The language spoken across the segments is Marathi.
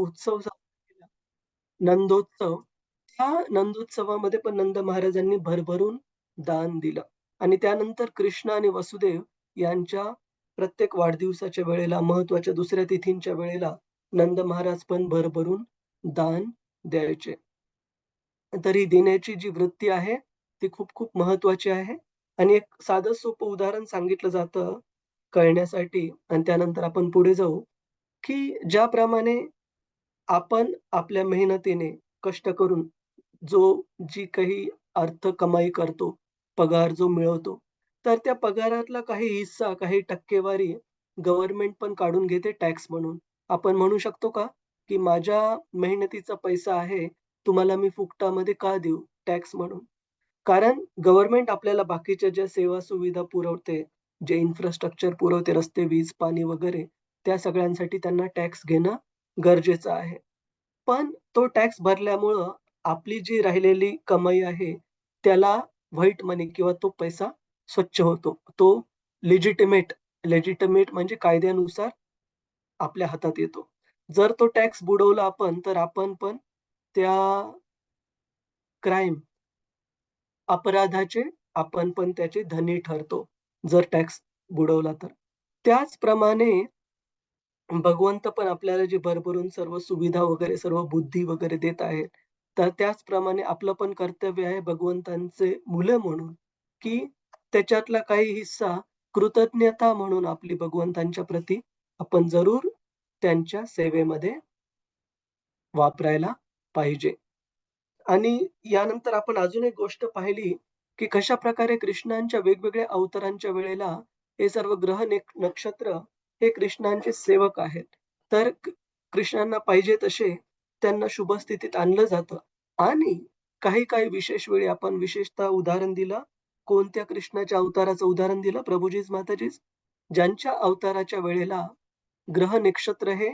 उत्सव साजरा केला, नंदोत्सव. त्या नंदोत्सवामध्ये पण नंद महाराजांनी भरभरून दान दिलं आणि त्यानंतर कृष्ण आणि वसुदेव यांच्या प्रत्येक वाढदिवसाच्या वेळेला, महत्त्वाच्या दुसऱ्या तिथींच्या वेळेला नंद महाराज पण भरभरून दान द्यायचे. तर ही देण्याची जी वृत्ती आहे, ती खूप-खूप महत्त्वाची आहे आणि एक साधं सोपं उदाहरण सांगितलं जातं कळण्यासाठी आणि त्यानंतर आपण पुढे जाऊ, की ज्याप्रमाणे आपण आपल्या मेहनतीने कष्ट करून जी काही अर्थ कमाई करतो, पगार जो मिळवतो, तर त्या पगारातला काही हिस्सा, काही टक्केवारी गव्हर्नमेंट पण काढून घेते टॅक्स म्हणून. आपण म्हणू शकतो का, की माझ्या मेहनतीचा पैसा आहे, तुम्हाला मी फुकटामध्ये का देऊ टॅक्स म्हणून? कारण गव्हर्नमेंट आपल्याला बाकीच्या ज्या सेवा-सुविधा पुरवते, जे इन्फ्रास्ट्रक्चर पुरवते, रस्ते, वीज, पाणी वगैरे, त्या सगळ्यांसाठी त्यांना टॅक्स घेणं गरजेचं आहे. पण तो टॅक्स भरल्यामुळं आपली जी राहिलेली कमाई आहे, त्याला व्हाईट मनी किंवा तो पैसा स्वच्छ होतो. तो लेजिटिमेट लेजिटिमेट म्हणजे कायद्यानुसार आपल्या हातात येतो. जर तो टॅक्स बुडवला आपण, तर आपण पण त्या क्राईम अपराधाचे आपण पण त्याचे धनी ठरतो, जर टॅक्स बुडवला तर. त्याचप्रमाणे भगवंत पण आपल्याला जे भरभरून सर्व सुविधा वगैरे, सर्व बुद्धी वगैरे देत आहेत. तर त्याचप्रमाणे आपलं पण कर्तव्य आहे भगवंतांचे मुलं म्हणून, की त्याच्यातला काही हिस्सा कृतज्ञता म्हणून आपली भगवंतांच्या प्रती आपण जरूर त्यांच्या सेवेमध्ये वापरायला पाहिजे. आणि यानंतर आपण अजून एक गोष्ट पाहिली, की कशाप्रकारे कृष्णांच्या वेगवेगळ्या अवतारांच्या वेळेला हे सर्व ग्रह नक्षत्र हे कृष्णांचे सेवक आहेत. तर कृष्णांना पाहिजे तसे त्यांना शुभ स्थितीत आणलं जातं आणि काही-काही विशेष वेळी आपण विशेषतः उदाहरण दिलं. कोणत्या कृष्णाच्या अवताराचं उदाहरण दिलं? प्रभुजीच माताजीच. ज्यांच्या अवताराच्या वेळेला ग्रह नक्षत्र हे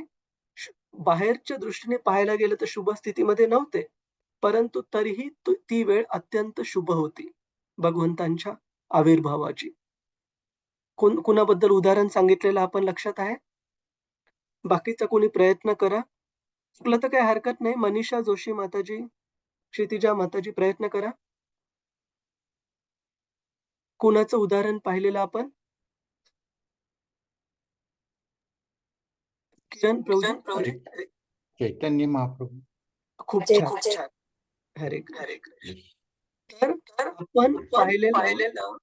श बाहेरच्या दृष्टीने पाहायला गेलं तर शुभ स्थितीमध्ये नव्हते. परंतु तरीही ती वेळ अत्यंत शुभ होती भगवंतांच्या आविर्भावाची. कुणाबद्दल उदाहरण सांगितलेलं आपण लक्षात आहे? बाकीचा कोणी प्रयत्न करा. चुकलं तर काही हरकत नाही. मनीषा जोशी माताजी, क्षितिजा माताजी प्रयत्न करा. कुणाचं उदाहरण पाहिलेलं आपण? किरण प्रभूजी? चैतन्य महाप्रभू. खूप छान. खूप छान. हरे कृष्ण. तर आपण पाहिलेलं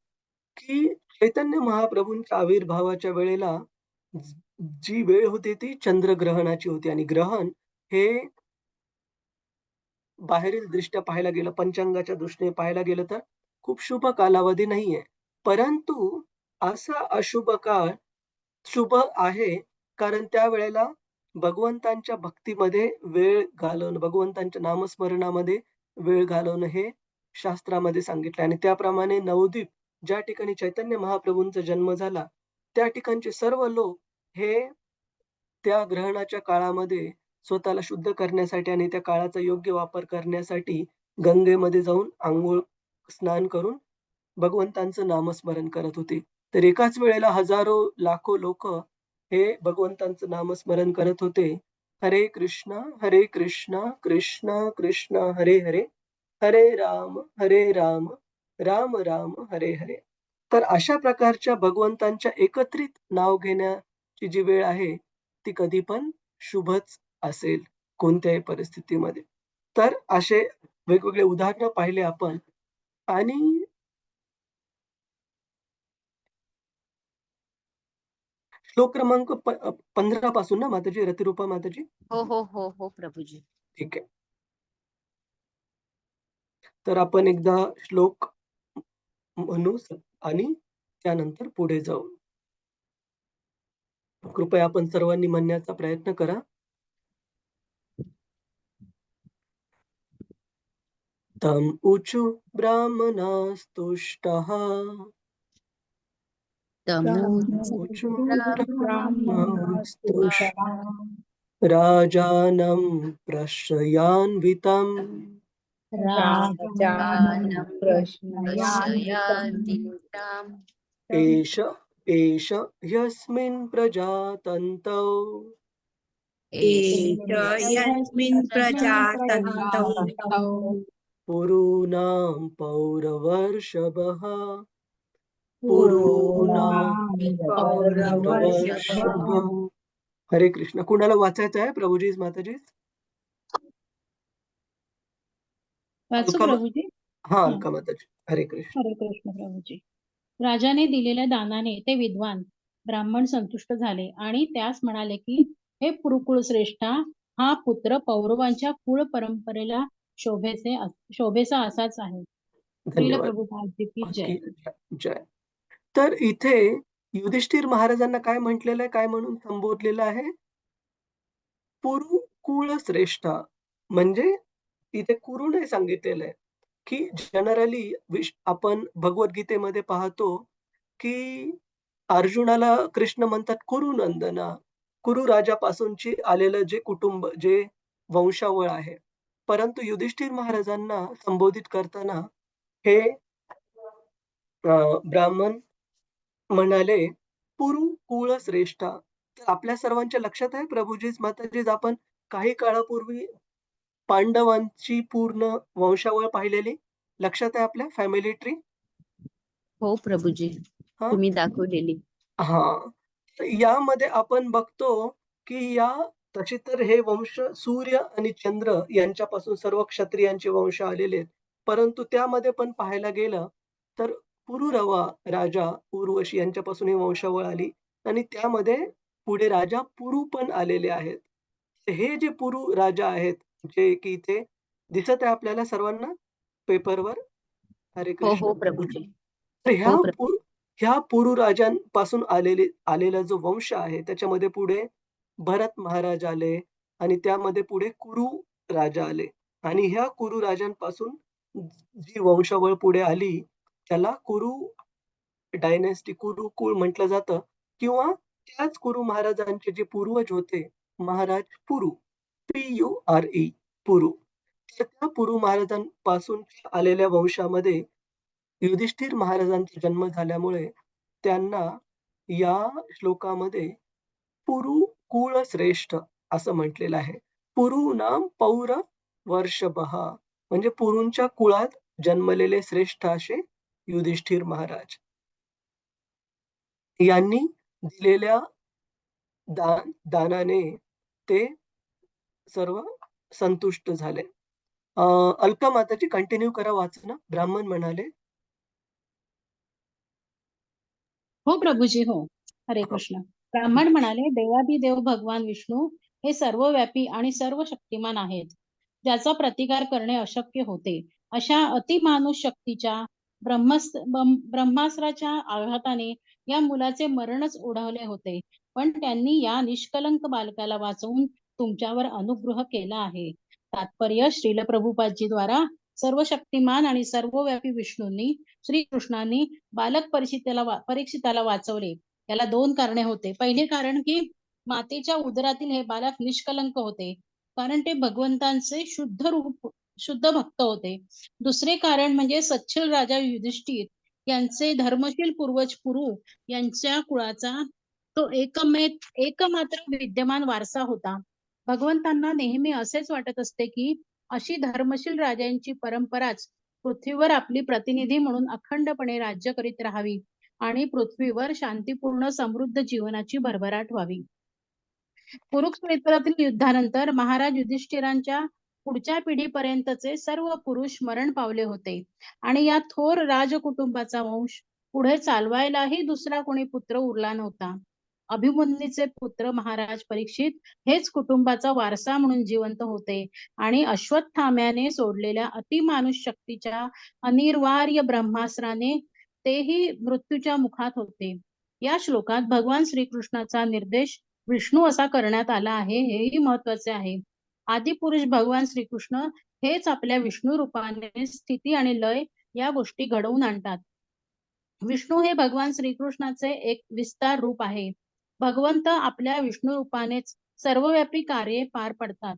की चैतन्य महाप्रभूंच्या आविर्भावाच्या वेळेला जी वेळ होती ती चंद्रग्रहणाची होती आणि ग्रहण हे बाहेरील दृष्ट्या पाहायला गेलं, पंचांगाच्या दृष्टीने पाहायला गेलं तर खूप शुभ कालावधी नाहीये. परंतु असा अशुभ काळ शुभ आहे, कारण त्यावेळेला भगवंतांच्या भक्तीमध्ये वेळ घालवणं, भगवंतांच्या नामस्मरणामध्ये वेळ घालवणं हे शास्त्रामध्ये सांगितलं आणि त्याप्रमाणे नवद्वीप ज्या ठिकाणी चैतन्य महाप्रभूंचा जन्म झाला, त्या ठिकाणचे सर्व लोक हे त्या ग्रहणाच्या काळामध्ये स्वतःला शुद्ध करण्यासाठी आणि त्या काळाचा योग्य वापर करण्यासाठी गंगेमध्ये जाऊन अंघोळ, स्नान करून भगवंतांचं नामस्मरण करत होते. तर एकाच वेळेला हजारो, लाखो लोकं हे भगवंतांचं नामस्मरण करत होते. हरे कृष्ण, कृष्ण कृष्ण हरे हरे, हरे राम, राम राम हरे हरे. तर अशा प्रकारच्या भगवंतांच्या एकत्रित नाव घेण्याची जी वेळ आहे, ती कधी पण शुभच असेल कोणत्याही परिस्थितीमध्ये. तर असे वेगवेगळे उदाहरणं पाहिले आपण आणि श्लोक क्रमांक 15 पासून ना माताजी, रतिरूपा माताजी? हो हो हो हो प्रभूजी. ठीक आहे. तर आपण एकदा श्लोक म्हणू आणि त्यानंतर पुढे जाऊ. कृपया आपण सर्वांनी म्हणण्याचा प्रयत्न करा. तम ऊचु ब्राह्मणास्तुष्टः ऊचु ब्राह्मणास्तुष्टः राजानं प्रश्रयान्वितम् राजानं प्रश्नयान्वितम् एष ह्यस्मिन् प्रजातन्तौ एष यस्मिन् प्रजातन्तौ पुरूणां पौरवर्षभः पुरूणां पौरवर्षभः. हरे कृष्ण. कुणाला वाचायचं आहे प्रभुजीस माताजीस? वाचू अलका प्रभूजी. हा हा. अलका माताजी. हरे कृष्ण. हरे कृष्ण प्रभूजी. राजाने दिलेल्या दानाने ते विद्वान ब्राह्मण संतुष्ट झाले आणि त्यास म्हणाले की हे कुरुकुळ श्रेष्ठा, हा पुत्र पौरवांच्या कुळ परंपरेला शोभेचा असाच आहे. श्रील धन्यवाद. प्रभुपादजी की जय. की जय. तर इथे युधिष्ठिर महाराजांना काय म्हटलेलं आहे, काय म्हणून संबोधलेलं आहे? कुरुकुळ श्रेष्ठ. म्हणजे इथे कुरु नाही सांगितलेलं आहे, की जनरली आपण भगवद्गीतेमध्ये पाहतो, की अर्जुनाला कृष्ण म्हणतात कुरुनंदना. कुरु राजापासूनची आलेलं जे कुटुंब, जे वंशावळ आहे. परंतु युधिष्ठिर महाराजांना संबोधित करताना हे ब्राह्मण म्हणाले, "पुरु कुळ श्रेष्ठा." तर आपल्या सर्वांच्या लक्षात आहे प्रभुजीस, माताजीस, आपण काही काळापूर्वी पांडवांची पूर्ण वंशावळ पाहिलेली लक्षात आहे आपल्या फॅमिली ट्री? हो प्रभूजी, हां? तुम्ही दाखवलेली. हां. तर यामध्ये आपण बघतो, की तसे तर हे वंश सूर्य आणि चंद्र यांच्यापासून सर्व क्षत्रियांचे वंश आलेले आहेत. परंतु त्यामध्ये पण पाहायला गेलं तर पुरुरवा राजा उर्वशी यांच्यापासून ही वंशावळ आली आणि त्यामध्ये पुढे राजा पुरू पण आलेले आहेत. तर हे जे पुरू राजा आहेत, जे की इथे दिसत आहे आपल्याला सर्वांना पेपरवर. हरे हो कृष्ण. हो प्रभूजी. तर हो प्रभू. ह्या पुरू राजांपासून आलेला जो वंश आहे, त्याच्यामध्ये पुढे भरत महाराज आले आणि त्यामध्ये पुढे कुरु राजा आले आणि ह्या कुरु राजांपासून जी वंशावळ पुढे आली, त्याला कुरु डायनेस्टी, कुरुकुळ म्हटलं जातं किंवा त्याच कुरु महाराजांचे जे पूर्वज होते, महाराज पुरू, P-U-R-E, पुरू. तर त्या पुरू महाराजांपासून आलेल्या वंशामध्ये युधिष्ठिर महाराजांचा जन्म झाल्यामुळे त्यांना या श्लोकामध्ये पुरू कुळ श्रेष्ठ असं म्हटलेलं आहे. पुरू नाम पौर वर्षभः, म्हणजे पुरूंच्या कुळात जन्मलेले श्रेष्ठ असे युधिष्ठिर महाराज यांनी दिलेल्या दानाने ते सर्व संतुष्ट झाले. अलका माताजी कंटिन्यू करा वाचणं. ब्राह्मण म्हणाले. हो प्रभूजी हो. हरे हो. कृष्ण. ब्राह्मण म्हणाले, देवादिदेव भगवान विष्णू हे सर्वव्यापी आणि सर्व शक्तिमान आहेत, ज्याचा प्रतिकार करणे अशक्य होते. अशा अतिमानुष शक्तीच्या ब्रह्मास्त्राच्या आघाताने या मुलाचे मरणच ओढवले होते, पण त्यांनी या निष्कलंक बालकाला वाचवून तुमच्यावर अनुग्रह केला आहे. तात्पर्य श्रील प्रभुपादजी द्वारा सर्व शक्तिमान आणि सर्वव्यापी विष्णूंनी श्रीकृष्णांनी बालक परीक्षिताला वाचवले. याला दोन कारणे होते. पहिले कारण की मातेच्या उदरातील हे बालक निष्कलंक होते, कारण ते भगवंतांचे शुद्ध भक्त होते. दुसरे कारण म्हणजे सच्छल राजा युधिष्ठिर यांचे धर्मशील पूर्वज पुरू यांच्या कुळाचा तो एकमात्र विद्यमान वारसा होता. भगवंतांना नेहमी असेच वाटत असते की अशी धर्मशील राजांची परंपराच पृथ्वीवर आपली प्रतिनिधी म्हणून अखंडपणे राज्य करीत राहावी आणि पृथ्वीवर शांतीपूर्ण समृद्ध जीवनाची भरभराट व्हावी. कुरुक्षेत्रातील युद्धानंतर महाराज युधिष्ठिरांच्या पुढच्या पिढीपर्यंतचे सर्व पुरुष मरण पावले होते आणि या थोर राजकुटुंबाचा वंश पुढे चालवायलाही दुसरा कोणी पुत्र उरला नव्हता. अभिमन्यूचे पुत्र महाराज परीक्षित हेच कुटुंबाचा वारसा म्हणून जिवंत होते आणि अश्वत्थाम्याने सोडलेल्या अतिमानुष शक्तीच्या अनिर्वार्य ब्रह्मास्त्राने तेही मृत्यूच्या मुखात होते. या श्लोकात भगवान श्रीकृष्णाचा निर्देश विष्णू असा करण्यात आला आहे, हेही महत्वाचे आहे. आदिपुरुष भगवान श्रीकृष्ण हेच आपल्या विष्णू रूपाने स्थिती आणि लय या गोष्टी घडवून आणतात. विष्णू हे भगवान श्रीकृष्णाचे एक विस्तार रूप आहे. भगवंत आपल्या विष्णू रूपानेच सर्वव्यापी कार्ये पार पडतात.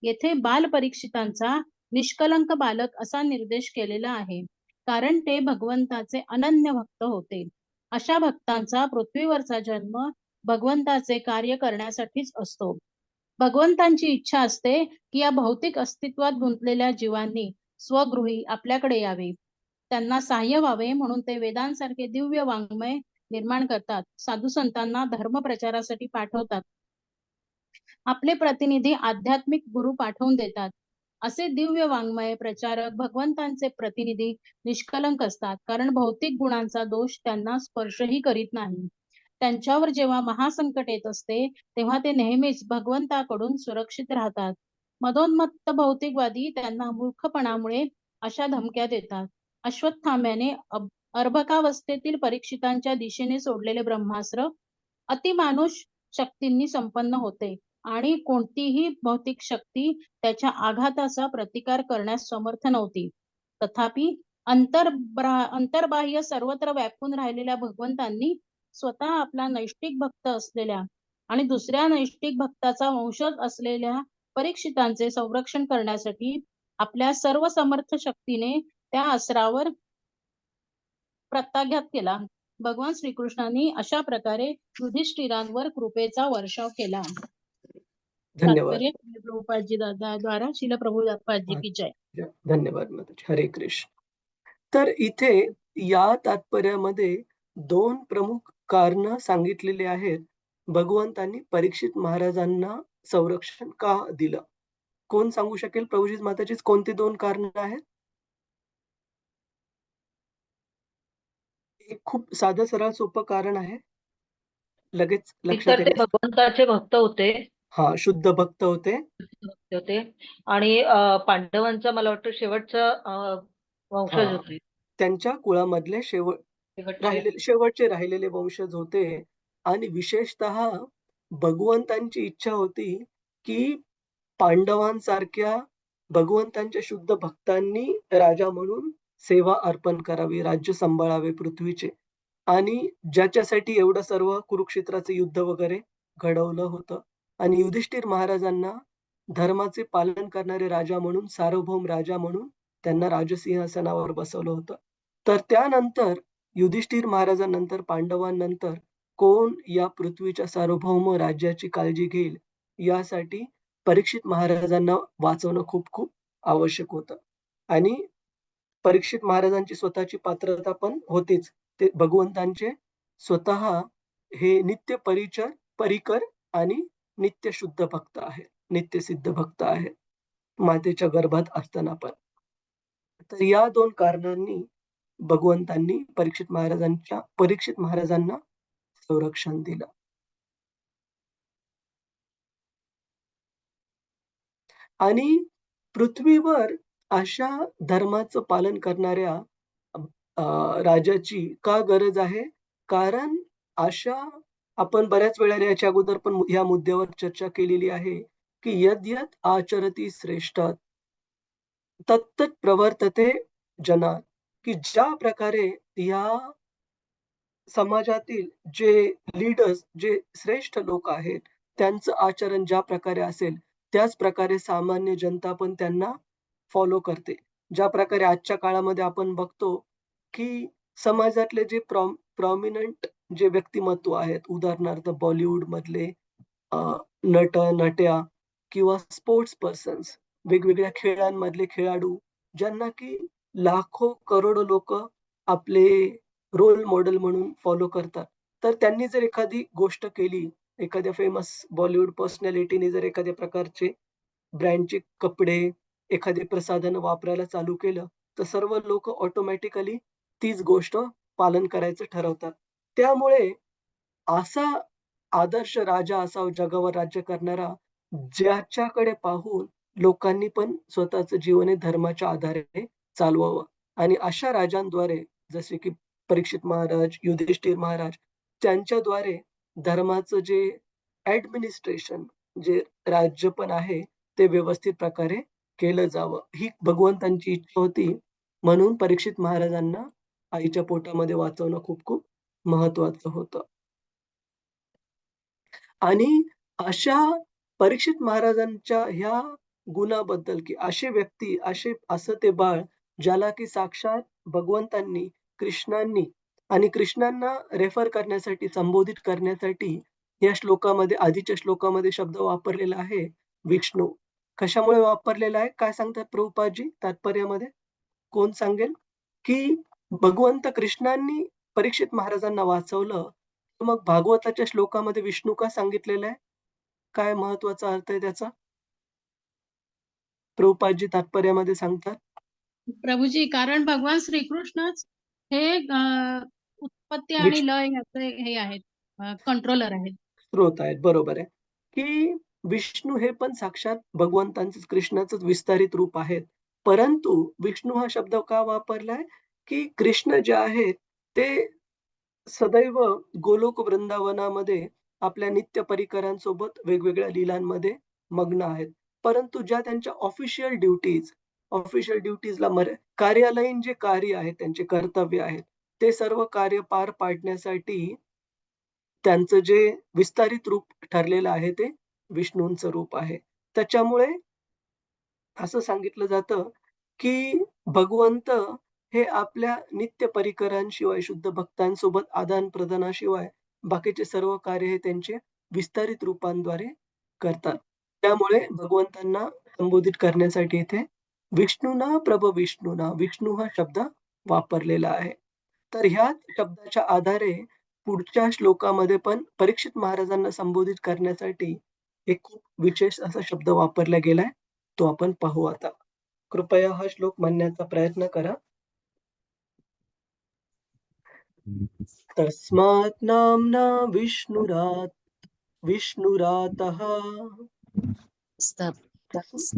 येथे बाल परीक्षितांचा निष्कलंक बालक असा निर्देश केलेला आहे, कारण ते भगवंताचे अनन्य भक्त होते. अशा भक्तांचा पृथ्वीवरचा जन्म भगवंताचे कार्य करण्यासाठीच असतो. भगवंतांची इच्छा असते की या भौतिक अस्तित्वात गुंतलेल्या जीवांनी स्वगृही आपल्याकडे यावे, त्यांना सहाय्य व्हावे, म्हणून ते वेदांसारखे दिव्य वाङ्मय निर्माण करतात, साधू संतांना धर्म प्रचारासाठी पाठवतात, आपले प्रतिनिधी आध्यात्मिक गुरु पाठवून देतात. असे दिव्य वाङ्मय प्रचारक भगवंतांचे प्रतिनिधी निष्कलंक असतात, कारण भौतिक गुणांचा दोष त्यांना स्पर्शही करीत नाही. त्यांच्यावर जेव्हा महासंकट येत असते तेव्हा ते नेहमीच भगवंताकडून सुरक्षित राहतात. मदोन्मत्त भौतिकवादी त्यांना मूर्खपणामुळे अशा धमक्या देतात. अश्वत्थाम्याने अर्भकावस्थेतील परीक्षितांच्या दिशेने सोडलेले ब्रह्मास्त्र अतिमानुष शक्तींनी संपन्न होते आणि कोणतीही भौतिक शक्ती त्याच्या आघाताचा प्रतिकार करण्यास समर्थ नव्हती. तथापि अंतर्बाह्य सर्वत्र व्यापून राहिलेल्या भगवंतांनी स्वतः आपला नैष्टिक भक्त असलेल्या आणि दुसऱ्या नैष्टिक भक्ताचा वंशज असलेल्या परीक्षितांचे संरक्षण करण्यासाठी आपल्या सर्व समर्थ शक्तीने त्या अस्त्रावर प्रत्याघात केला. भगवान श्रीकृष्णांनी अशा प्रकारे युधिष्ठिरांवर कृपेचा वर्षाव केला. धन्यवाद. तात्पर्य प्रभुपादजी दादा द्वारा श्रील प्रभुपादजी की जय. धन्यवाद माताजी. हरे कृष्ण. तर इथे या तात्पर्यामध्ये 2 प्रमुख कारण सांगितलेली आहेत. भगवंतांनी परीक्षित महाराजांना संरक्षण का दिलं? कोण सांगू शकेल प्रभुजी माताजी कोणती 2 कारण आहेत? एक खूप साधं सरळ सोपं कारण आहे. लगेच लक्षात तर ते येईल. भगवंताचे भक्त होते. हां, शुद्ध भक्त होते. भक्त होते आणि पांडवांचा मला वाटतं शेवटचा वंशज हां. होते. त्यांच्या कुळामधले शेवटचे शेवटचे राहिलेले वंशज होते आणि विशेषतः भगवंतांची इच्छा होती, की पांडवांसारख्या भगवंतांच्या शुद्ध भक्तांनी राजा म्हणून सेवा अर्पण करावी, राज्य सांभाळावे पृथ्वीचे. आणि ज्याच्यासाठी एवढं सर्व कुरुक्षेत्राचं युद्ध वगैरे घडवलं होतं. आणि युधिष्ठिर महाराजांना धर्माचे पालन करणारे राजा म्हणून, सार्वभौम राजा म्हणून त्यांना राजसिंहासनावर बसवलं होतं. तर त्यानंतर युधिष्ठिर महाराजांनंतर, पांडवांनंतर कोण या पृथ्वीच्या सार्वभौम राज्याची काळजी घेईल, यासाठी परीक्षित महाराजांना वाचवणं खूप खूप आवश्यक होतं. आणि परीक्षित महाराजांची स्वतःची पात्रता पण होतीच. ते भगवंतांचे स्वतः हे नित्य परिकर आणि नित्य शुद्ध भक्त आहेत. नित्य सिद्ध भक्त आहेत. मातेच्या गर्भात असताना पण. तर या 2 कारणांनी भगवंतांनी परीक्षित महाराजांना संरक्षण दिलं. आणि पृथ्वीवर अशा धर्माचं पालन करणाऱ्या राजाची का गरज आहे? कारण अशा आपण बऱ्याच वेळा याच्या अगोदर पण या मुद्द्यावर चर्चा केलेली आहे, की यद्यत आचरती श्रेष्ठ तत्तत् प्रवर्तते जनात, की ज्या प्रकारे या समाजातील जे लीडर्स, जे श्रेष्ठ लोक आहेत, त्यांचं आचरण ज्या प्रकारे असेल, त्याच प्रकारे सामान्य जनता पण त्यांना फॉलो करते. ज्या प्रकारे आजच्या काळामध्ये आपण बघतो, की समाजातले जे प्रॉमिनंट जे व्यक्तिमत्व आहेत, उदाहरणार्थ बॉलिवूडमधले नट-नट्या किंवा स्पोर्ट्स पर्सन्स, वेगवेगळ्या खेळांमधले खेळाडू, ज्यांना की लाखो, करोडो लोकं आपले रोल मॉडेल म्हणून फॉलो करतात. तर त्यांनी जर एखादी गोष्ट केली, एखाद्या फेमस बॉलिवूड पर्सनॅलिटीने जर एखाद्या प्रकारचे ब्रँडचे कपडे, एखादे प्रसाधन वापरायला चालू केलं, तर सर्व लोकं ऑटोमॅटिकली तीच गोष्ट पालन करायचं ठरवतात. त्यामुळे असा आदर्श राजा असावा जगावर राज्य करणारा, ज्याच्याकडे पाहून लोकांनी पण स्वतःचं जीवन हे धर्माच्या आधारे चालवावं. आणि अशा राजांद्वारे जसे की परीक्षित महाराज, युधिष्ठिर महाराज, त्यांच्याद्वारे धर्माचं जे ॲडमिनिस्ट्रेशन, जे राज्य पण आहे, ते व्यवस्थित प्रकारे केलं जावं. ही भगवंतांची इच्छा होती. म्हणून परीक्षित महाराजांना आईच्या पोटामध्ये वाचवणं खूप खूप महत्त्वाचं होतं. आणि अशा परीक्षित महाराजांच्या ह्या गुणाबद्दल, की असे व्यक्ती, असं ते बाळ, ज्याला की साक्षात भगवंतांनी, कृष्णांनी आणि कृष्णांना रेफर करण्यासाठी, संबोधित करण्यासाठी या श्लोकामध्ये, आधीच्या श्लोकामध्ये शब्द वापरलेला आहे विष्णू. कशामुळे वापरलेला आहे? काय सांगतात प्रभुपादजी तात्पर्यामध्ये? कोण सांगेल? की भगवंत कृष्णांनी परीक्षित महाराजांना वाचवलं, तर मग भागवताच्या श्लोकामध्ये विष्णू का सांगितलेला आहे? काय महत्वाचा अर्थ आहे त्याचा? प्रभुपादजी तात्पर्यामध्ये सांगतात. प्रभूजी, कारण भगवान श्रीकृष्णच हे उत्पत्ती आणि विष्णू लय याचे हे आहेत, कंट्रोलर आहेत. स्रोत आहेत. बरोबर आहे. की विष्णू हे पण साक्षात भगवंतांचंच, कृष्णाचंच विस्तारित रूप आहेत. परंतु विष्णू हा शब्द का वापरलाय? की कृष्ण जे आहेत ते सदैव गोलोक वृंदावनामध्ये आपल्या नित्य परिकरांसोबत वेगवेगळ्या लीलांमध्ये मग्न आहेत. परंतु ज्या त्यांच्या ऑफिशियल ड्युटीजला कार्यालयीन जे कार्य आहे, त्यांचे कर्तव्य आहेत, ते सर्व कार्य पार पाडण्यासाठी त्यांचं जे विस्तारित रूप ठरलेलं आहे ते विष्णूंचं रूप आहे. त्याच्यामुळे असं सांगितलं जातं, की भगवंत हे आपल्या नित्य परिकरांशिवाय, शुद्ध भक्तांसोबत आदान-प्रदानाशिवाय बाकीचे सर्व कार्य हे त्यांचे विस्तारित रूपांद्वारे करतात. त्यामुळे भगवंतांना संबोधित करण्यासाठी इथे विष्णुना प्रभ विष्णुना, विष्णू हा शब्द वापरलेला आहे. तर ह्याच शब्दाच्या आधारे पुढच्या श्लोकामध्ये पण परीक्षित महाराजांना संबोधित करण्यासाठी एक खूप विशेष असा शब्द वापरला गेलाय. तो आपण पाहू आता. कृपया हा श्लोक म्हणण्याचा प्रयत्न करा. तस्मात् नाम्ना विष्णुरातः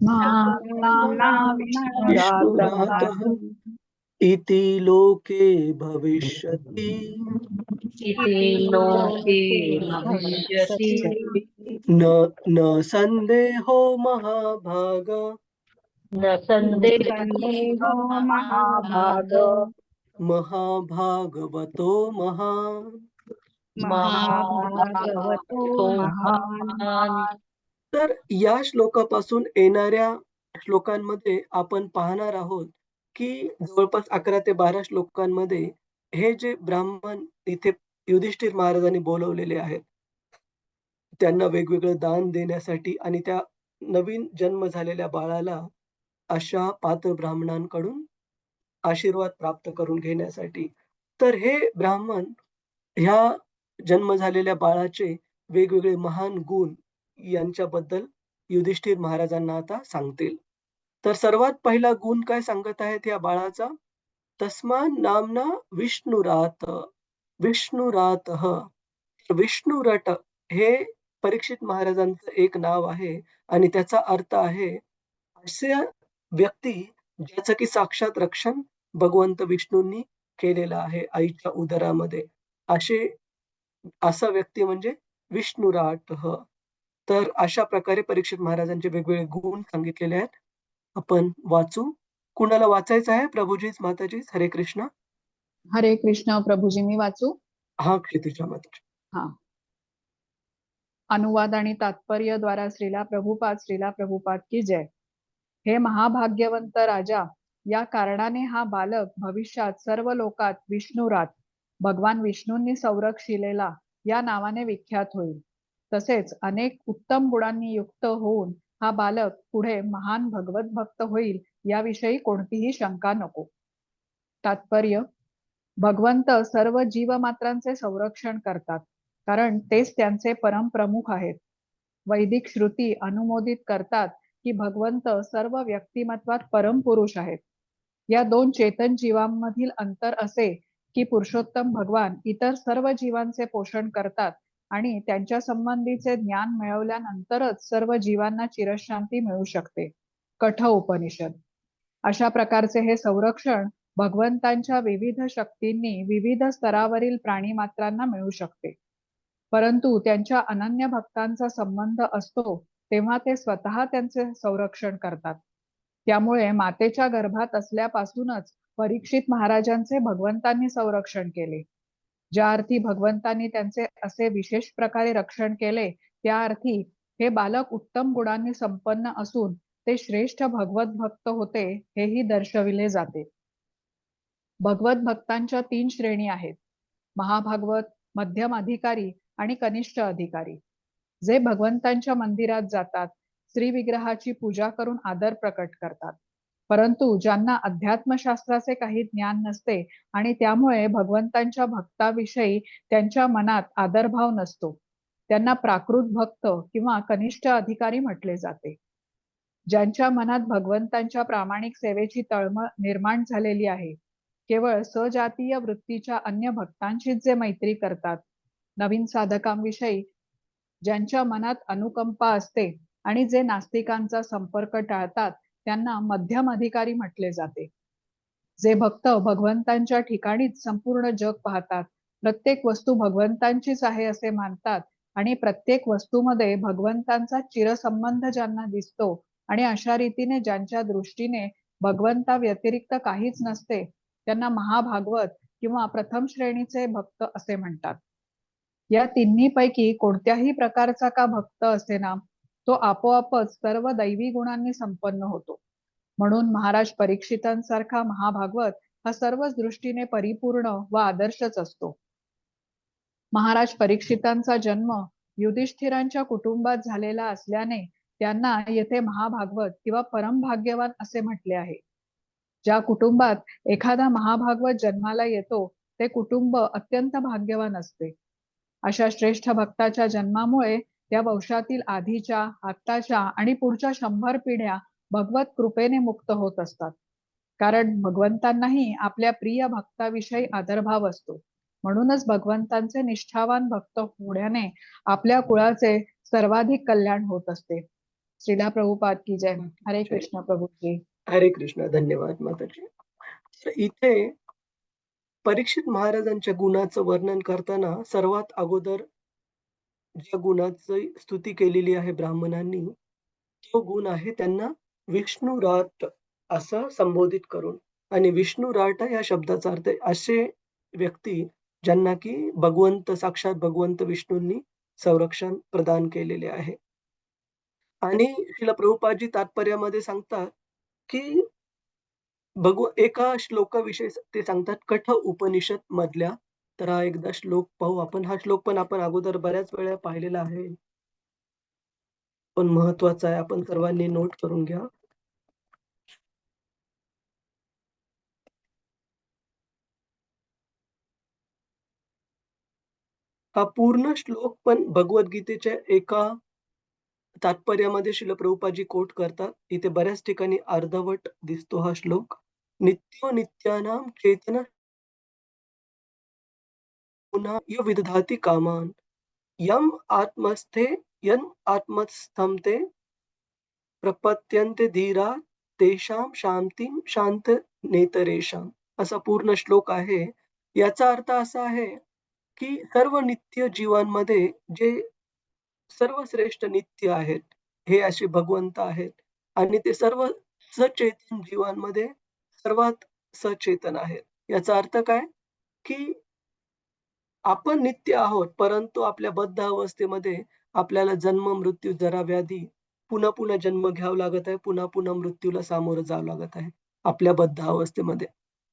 नाम्ना विष्णुरातः इति लोके भविष्यति इति लोके भविष्यति न संदेहो महाभाग न संदेहो संदेहो महाभाग महाभागवतो महान्. महाभागवतो महान्. तर या श्लोकापासून येणाऱ्या श्लोकांमध्ये आपण पाहणार आहोत, की जवळपास 11 ते 12 श्लोकांमध्ये हे जे ब्राह्मण इथे युधिष्ठिर महाराजांनी बोलवलेले आहेत, त्यांना वेगवेगळं दान देण्यासाठी आणि त्या नवीन जन्म झालेल्या बाळाला अशा पात्र ब्राह्मणांकडून आशीर्वाद प्राप्त करून घेण्यासाठी. तर हे ब्राह्मण ह्या जन्म झालेल्या बाळाचे वेगवेगळे महान गुण यांच्याबद्दल युधिष्ठिर महाराजांना आता सांगतील. तर सर्वात पहिला गुण काय सांगत आहेत या बाळाचा? तस्मान् नाम्ना विष्णुरात. विष्णुरातः. विष्णुरट हे परीक्षित महाराजांचं एक नाव आहे आणि त्याचा अर्थ आहे असे व्यक्ती ज्याचं की साक्षात रक्षण भगवंत विष्णूंनी केलेलं आहे आईच्या उदरामध्ये. असा व्यक्ती म्हणजे विष्णुराटः. तर अशा प्रकारे परीक्षित महाराजांचे वेगवेगळे गुण सांगितलेले आहेत. आपण वाचू. कुणाला वाचायचं आहे? प्रभूजीच, माताजीच. हरे कृष्ण. हरे कृष्ण. प्रभूजी, मी वाचू? हा, क्षितिजा माताजी. हा. अनुवाद आणि तात्पर्य द्वारा श्रीला प्रभुपाद की जय. हे महाभाग्यवंत राजा, या कारणाने हा बालक भविष्यात सर्व लोकात विष्णुरात, भगवान विष्णूंनी संरक्षिलेला या नावाने विख्यात होईल. तसेच अनेक उत्तम गुणांनी युक्त होऊन हा बालक पुढे महान भगवत भक्त होईल, याविषयी कोणतीही शंका नको. तात्पर्य: भगवंत सर्व जीवमात्रांचे संरक्षण करतात, कारण तेच त्यांचे परमप्रमुख आहेत. वैदिक श्रुती अनुमोदित करतात की भगवंत सर्व व्यक्तिमत्वात परमपुरुष आहेत. या दोन चेतन जीवांमधील अंतर असे की पुरुषोत्तम भगवान इतर सर्व जीवांचे पोषण करतात आणि त्यांच्या संबंधीचे ज्ञान मिळवल्यानंतरच सर्व जीवांना चिरशांती मिळू शकते. कठ उपनिषद. अशा प्रकारचे हे संरक्षण भगवंतांच्या विविध शक्तींनी विविध स्तरावरील प्राणीमात्रांना मिळू शकते. परंतु त्यांच्या अनन्य भक्तांचा संबंध असतो तेव्हा ते स्वतः त्यांचे संरक्षण करतात. त्यामुळे मातेच्या गर्भात असल्यापासूनच परीक्षित महाराजांचे भगवंतांनी संरक्षण केले. ज्या अर्थी भगवंतांनी त्यांचे असे विशेष प्रकारे रक्षण केले, त्या अर्थी हे बालक उत्तम गुणांनी संपन्न असून ते श्रेष्ठ भगवत भक्त होते, हेही दर्शविले जाते. भगवत भक्तांच्या 3 श्रेणी आहेत: महाभागवत, मध्यम अधिकारी आणि कनिष्ठ अधिकारी. जे भगवंतांच्या मंदिरात जातात, श्री विग्रहाची पूजा करून आदर प्रकट करतात. परंतु ज्यांना अध्यात्मशास्त्राचे काही ज्ञान नसते आणि त्यामुळे भगवंतांच्या भक्ताविषयी त्यांच्या मनात आदरभाव नसतो, त्यांना प्राकृत भक्त किंवा कनिष्ठ अधिकारी म्हटले जाते. ज्यांच्या मनात भगवंतांच्या प्रामाणिक सेवेची तळमळ निर्माण झालेली आहे, केवळ सजातीय वृत्तीच्या अन्य भक्तांशीच जे मैत्री करतात, नवीन साधकांविषयी ज्यांच्या मनात अनुकंपा असते आणि जे नास्तिकांचा संपर्क टाळतात, त्यांना मध्यम अधिकारी म्हटले जाते. जे भक्त भगवंतांच्या ठिकाणीच संपूर्ण जग पाहतात, प्रत्येक वस्तू भगवंतांचीच आहे असे मानतात आणि प्रत्येक वस्तूमध्ये भगवंतांचा चिरसंबंध ज्यांना दिसतो आणि अशा रीतीने ज्यांच्या दृष्टीने भगवंता व्यतिरिक्त काहीच नसते, त्यांना महाभागवत किंवा प्रथम श्रेणीचे भक्त असे म्हणतात. या तिन्हीपैकी कोणत्याही प्रकारचा का भक्त असेना, तो आपोआपच सर्व दैवी गुणांनी संपन्न होतो. म्हणून महाराज परीक्षितांसारखा महाभागवत हा सर्वच दृष्टीने परिपूर्ण व आदर्शच असतो. महाराज परीक्षितांचा जन्म युधिष्ठिरांच्या कुटुंबात झालेला असल्याने त्यांना येथे महाभागवत किंवा परमभाग्यवान असे म्हटले आहे. ज्या कुटुंबात एखादा महाभागवत जन्माला येतो, ते कुटुंब अत्यंत भाग्यवान असते. अशा श्रेष्ठ भक्ताच्या जन्मामुळे त्या वंशातील आधीच्या, आत्ताच्या आणि पुढच्या 100 पिढ्या भगवत कृपेने मुक्त होत असतात. कारण भगवंतांनाही आपल्या प्रिय भक्ताविषयी आदरभाव असतो. म्हणूनच भगवंतांचे निष्ठावान भक्त होण्याने आपल्या कुळाचे सर्वाधिक कल्याण होत असते. श्रीला प्रभुपाद की जय. हरे कृष्ण प्रभुजी. हरे कृष्ण. धन्यवाद माताजी. तर इथे परीक्षित महाराजांच्या गुणाचं वर्णन करताना सर्वात अगोदर ज्या गुणाची स्तुती केलेली आहे ब्राह्मणांनी, तो गुण आहे त्यांना विष्णुराट असं संबोधित करून. आणि विष्णुराट या शब्दाचा अर्थ असे व्यक्ती ज्यांना की भगवंत, साक्षात भगवंत विष्णूंनी संरक्षण प्रदान केलेले आहे. आणि श्रील प्रभुपादजी तात्पर्यामध्ये सांगतात की एका श्लोकाविषयी ते सांगतात कठ उपनिषद मधल्या. तर हा एकदा श्लोक पाहू आपण. हा श्लोक पण आपण अगोदर बऱ्याच वेळा पाहिलेला आहे, पण महत्वाचा आहे, आपण सर्वांनी नोट करून घ्या. हा पूर्ण श्लोक पण भगवद्गीतेच्या एका तात्पर्यामध्ये श्रील प्रभुपादजी कोट करतात. इथे बऱ्याच ठिकाणी अर्धवट दिसतो हा श्लोक. नित्यो नित्यानां चेतन पुन्हा य विदधाति कामान यम आत्मस्थे यन आत्मस्थं ते प्रपत्यन्ते धीरा तेषां शांतीं शांत नेतरेषां. असा पूर्ण श्लोक आहे. याचा अर्थ असा आहे की सर्व नित्य जीवांमध्ये जे सर्वश्रेष्ठ नित्य आहेत, हे असे भगवंत आहेत आणि ते सर्व सचेतन जीवांमध्ये सर्वात सचेतन आहेत. याचा अर्थ काय की आपण नित्य आहोत, परंतु आपल्या बद्ध अवस्थेमध्ये आपल्याला जन्म, मृत्यू, जरा, व्याधी, पुन्हा पुन्हा जन्म घ्यावा लागत आहे, पुन्हा पुन्हा मृत्यूला सामोरं जावं लागत आहे आपल्या बद्ध अवस्थेमध्ये.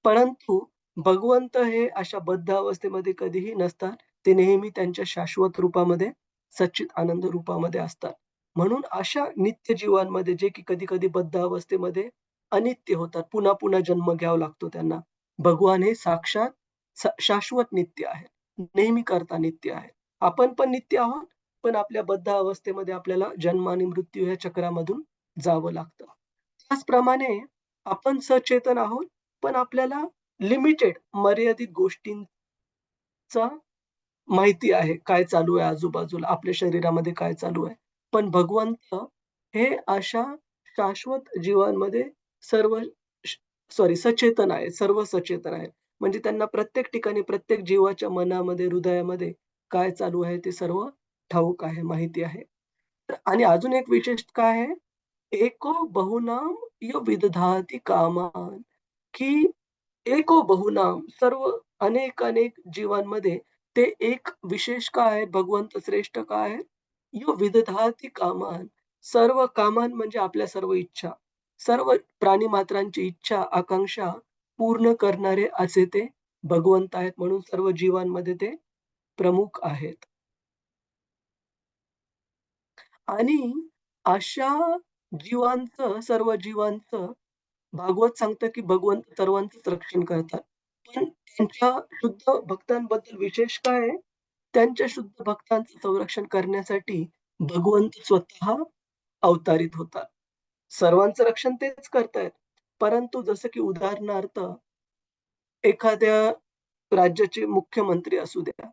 परंतु भगवंत हे अशा बद्ध अवस्थेमध्ये कधीही नसतात. ते नेहमी त्यांच्या शाश्वत रूपामध्ये, सच्चित आनंद रूपामध्ये असतात. म्हणून अशा नित्य जीवांमध्ये जे की कधी कधी बद्ध अवस्थेमध्ये अनित्य होतात, पुन्हा पुन्हा जन्म घ्यावा लागतो त्यांना, भगवान हे साक्षात शाश्वत नित्य आहे, नेहमी करता नित्य आहे. आपण पण नित्य आहोत, पण आपल्या बद्ध अवस्थेमध्ये आपल्याला जन्म आणि मृत्यू या चक्रामधून जावं लागतं. त्याचप्रमाणे आपण सचेतन आहोत, पण आपल्याला लिमिटेड, मर्यादित गोष्टींचा माहिती आहे, काय चालू आहे आजूबाजूला, आपल्या शरीरामध्ये काय चालू आहे. पण भगवंत हे अशा शाश्वत जीवांमध्ये सचेतन आहे, सर्व सचेतन आहे. म्हणजे त्यांना प्रत्येक ठिकाणी, प्रत्येक जीवाच्या मनामध्ये, हृदयामध्ये काय चालू आहे ते सर्व ठाऊक आहे, माहिती आहे. आणि अजून एक विशेष काय आहे, एको बहुनाम य विदधाति कामान, की एको बहुनाम, सर्व अनेक अनेक जीवांमध्ये ते एक विशेष काय आहे, भगवंत श्रेष्ठ काय आहे, यो विदधाति कामान, सर्व कामान म्हणजे आपल्या सर्व इच्छा, सर्व प्राणी मात्रांची इच्छा, आकांक्षा पूर्ण करणारे असे ते भगवंत आहेत. म्हणून सर्व जीवांमध्ये ते प्रमुख आहेत. आणि अशा जीवांचं, सर्व जीवांचं भागवत सांगतं, की भगवंत सर्वांचंच रक्षण करतात. पण त्यांच्या शुद्ध भक्तांबद्दल विशेष काय आहे? त्यांच्या शुद्ध भक्तांचं संरक्षण करण्यासाठी भगवंत स्वतः अवतारित होतात. सर्वांचं रक्षण तेच करतायत. परंतु जसं की उदाहरणार्थ एखाद्या राज्याचे मुख्यमंत्री असू द्या,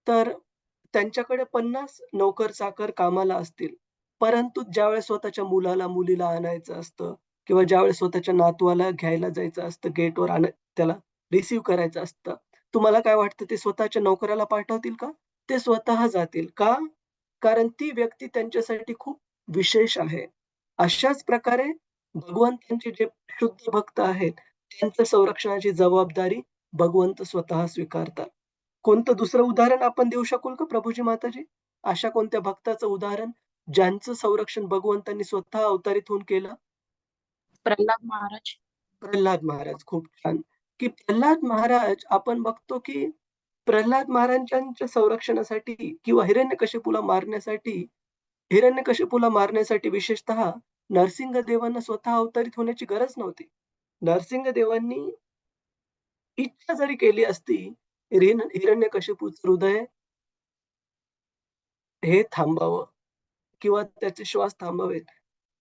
तर त्यांच्याकडे 50 नोकर-चाकर कामाला असतील. परंतु ज्यावेळेस स्वतःच्या मुलाला, मुलीला आणायचं असतं किंवा ज्यावेळेस स्वतःच्या नातवाला घ्यायला जायचं असतं, गेटवर त्याला रिसीव्ह करायचं असतं. तुम्हाला काय वाटतं ते स्वतःच्या नोकराला पाठवतील का? ते स्वतः जातील. का? कारण ती व्यक्ती त्यांच्यासाठी खूप विशेष आहे. अशाच प्रकारे भगवंतांचे जे शुद्ध भक्त आहेत, त्यांच्या संरक्षणाची जबाबदारी भगवंत स्वतः स्वीकारतात. कोणतं दुसरं उदाहरण आपण देऊ शकू का प्रभूजी माताजी? अशा कोणत्या भक्ताचं उदाहरण ज्यांचं संरक्षण भगवंतांनी स्वतः अवतरित होऊन केलं? प्रल्हाद महाराज. प्रल्हाद महाराज. खूप छान. की प्रल्हाद महाराज आपण बघतो की प्रल्हाद महाराजांच्या संरक्षणासाठी किंवा हिरण्यकशिपूला मारण्यासाठी विशेषतः नरसिंहदेवांना स्वतः अवतरित होण्याची गरज नव्हती. नरसिंहदेवांनी इच्छा जरी केली असती, हिरण्यकशिपूचं हृदय हे थांबावं किंवा त्याचे श्वास थांबावेत.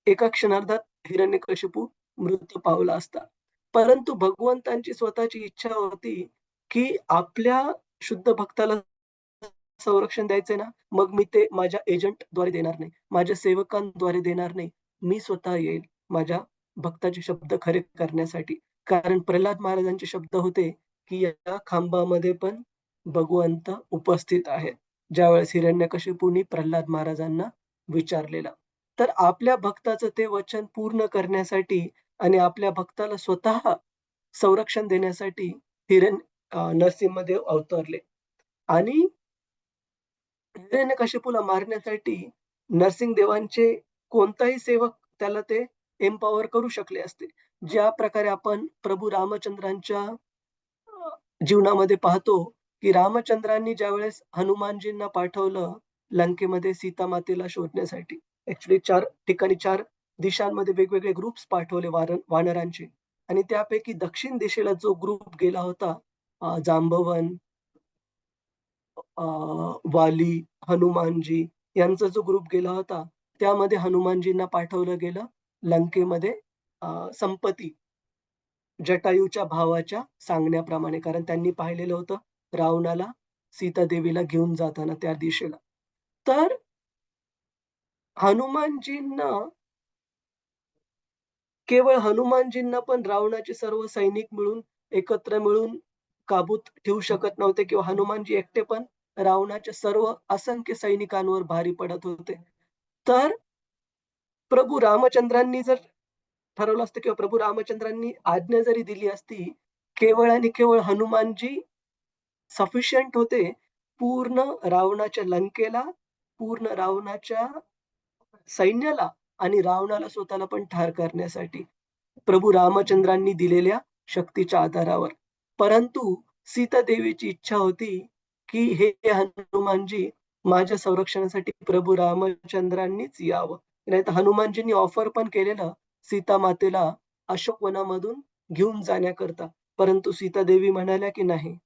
एका क्षणार्धात हिरण्यकशिपू मृत्यू पावला असता. परंतु भगवंतांची स्वतःची इच्छा होती, की आपल्या शुद्ध भक्ताला संरक्षण द्यायचंय ना, मग मी ते माझ्या एजंटद्वारे देणार नाही. माझ्या सेवकांद्वारे देणार नाही. मी स्वतः येईल माझ्या भक्ताचे शब्द खरे करण्यासाठी. कारण प्रल्हाद महाराजांचे शब्द होते, की या खांबामध्ये पण भगवंत उपस्थित आहेत. ज्यावेळेस हिरण्यकशिपूनी प्रल्हाद महाराजांना विचारलेलं. तर आपल्या भक्ताचं ते वचन पूर्ण करण्यासाठी आणि आपल्या भक्ताला स्वतः संरक्षण देण्यासाठी नरसिंहदेव अवतरले आणि हिरण्यकशिपूला मारण्यासाठी नरसिंहदेवांचे कोणताही सेवक त्याला ते एम्पॉवर करू शकले असते. ज्या प्रकारे आपण प्रभू रामचंद्रांच्या जीवनामध्ये पाहतो, की रामचंद्रांनी ज्यावेळेस हनुमानजींना पाठवलं लंकेमध्ये सीता मातेला शोधण्यासाठी. ॲक्चुअली 4 ठिकाणी 4 दिशांमध्ये वेगवेगळे ग्रुप्स पाठवले वानरांचे आणि त्यापैकी दक्षिण दिशेला जो ग्रुप गेला होता जांबवन, वाली, हनुमानजी यांचा जो ग्रुप गेला होता, त्यामध्ये हनुमानजींना पाठवलं गेलं लंकेमध्ये संपत्ती जटायूच्या भावाच्या सांगण्याप्रमाणे. कारण त्यांनी पाहिलेलं होतं रावणाला सीतादेवीला घेऊन जाताना त्या दिशेला. तर केवळ हनुमानजींना पण रावणाचे सर्व सैनिक एकत्र मिळून काबूत ठेवू शकत नव्हते किंवा हनुमानजी एकटे पण रावणाच्या सर्व असंख्य सैनिकांवर भारी पडत होते. तर प्रभू रामचंद्रांनी जर ठरवलं असतं किंवा प्रभू रामचंद्रांनी आज्ञा जरी दिली असती, केवळ आणि केवळ हनुमानजी सफिशियंट होते पूर्ण रावणाच्या लंकेला, पूर्ण रावणाच्या सैन्याला आणि रावणाला स्वतःला पण ठार करण्यासाठी. प्रभू रामचंद्रांनी दिलेल्या शक्तीच्या आधारावर. परंतु सीतादेवीची इच्छा होती, की हे हनुमानजी माझ्या संरक्षणासाठी प्रभू रामचंद्रांनीच यावं. नाहीतर हनुमानजींनी ऑफर पण केलेलं सीता मातेला अशोकवनामधून घेऊन जाण्याकरता. परंतु सीतादेवी म्हणाल्या, की नाही,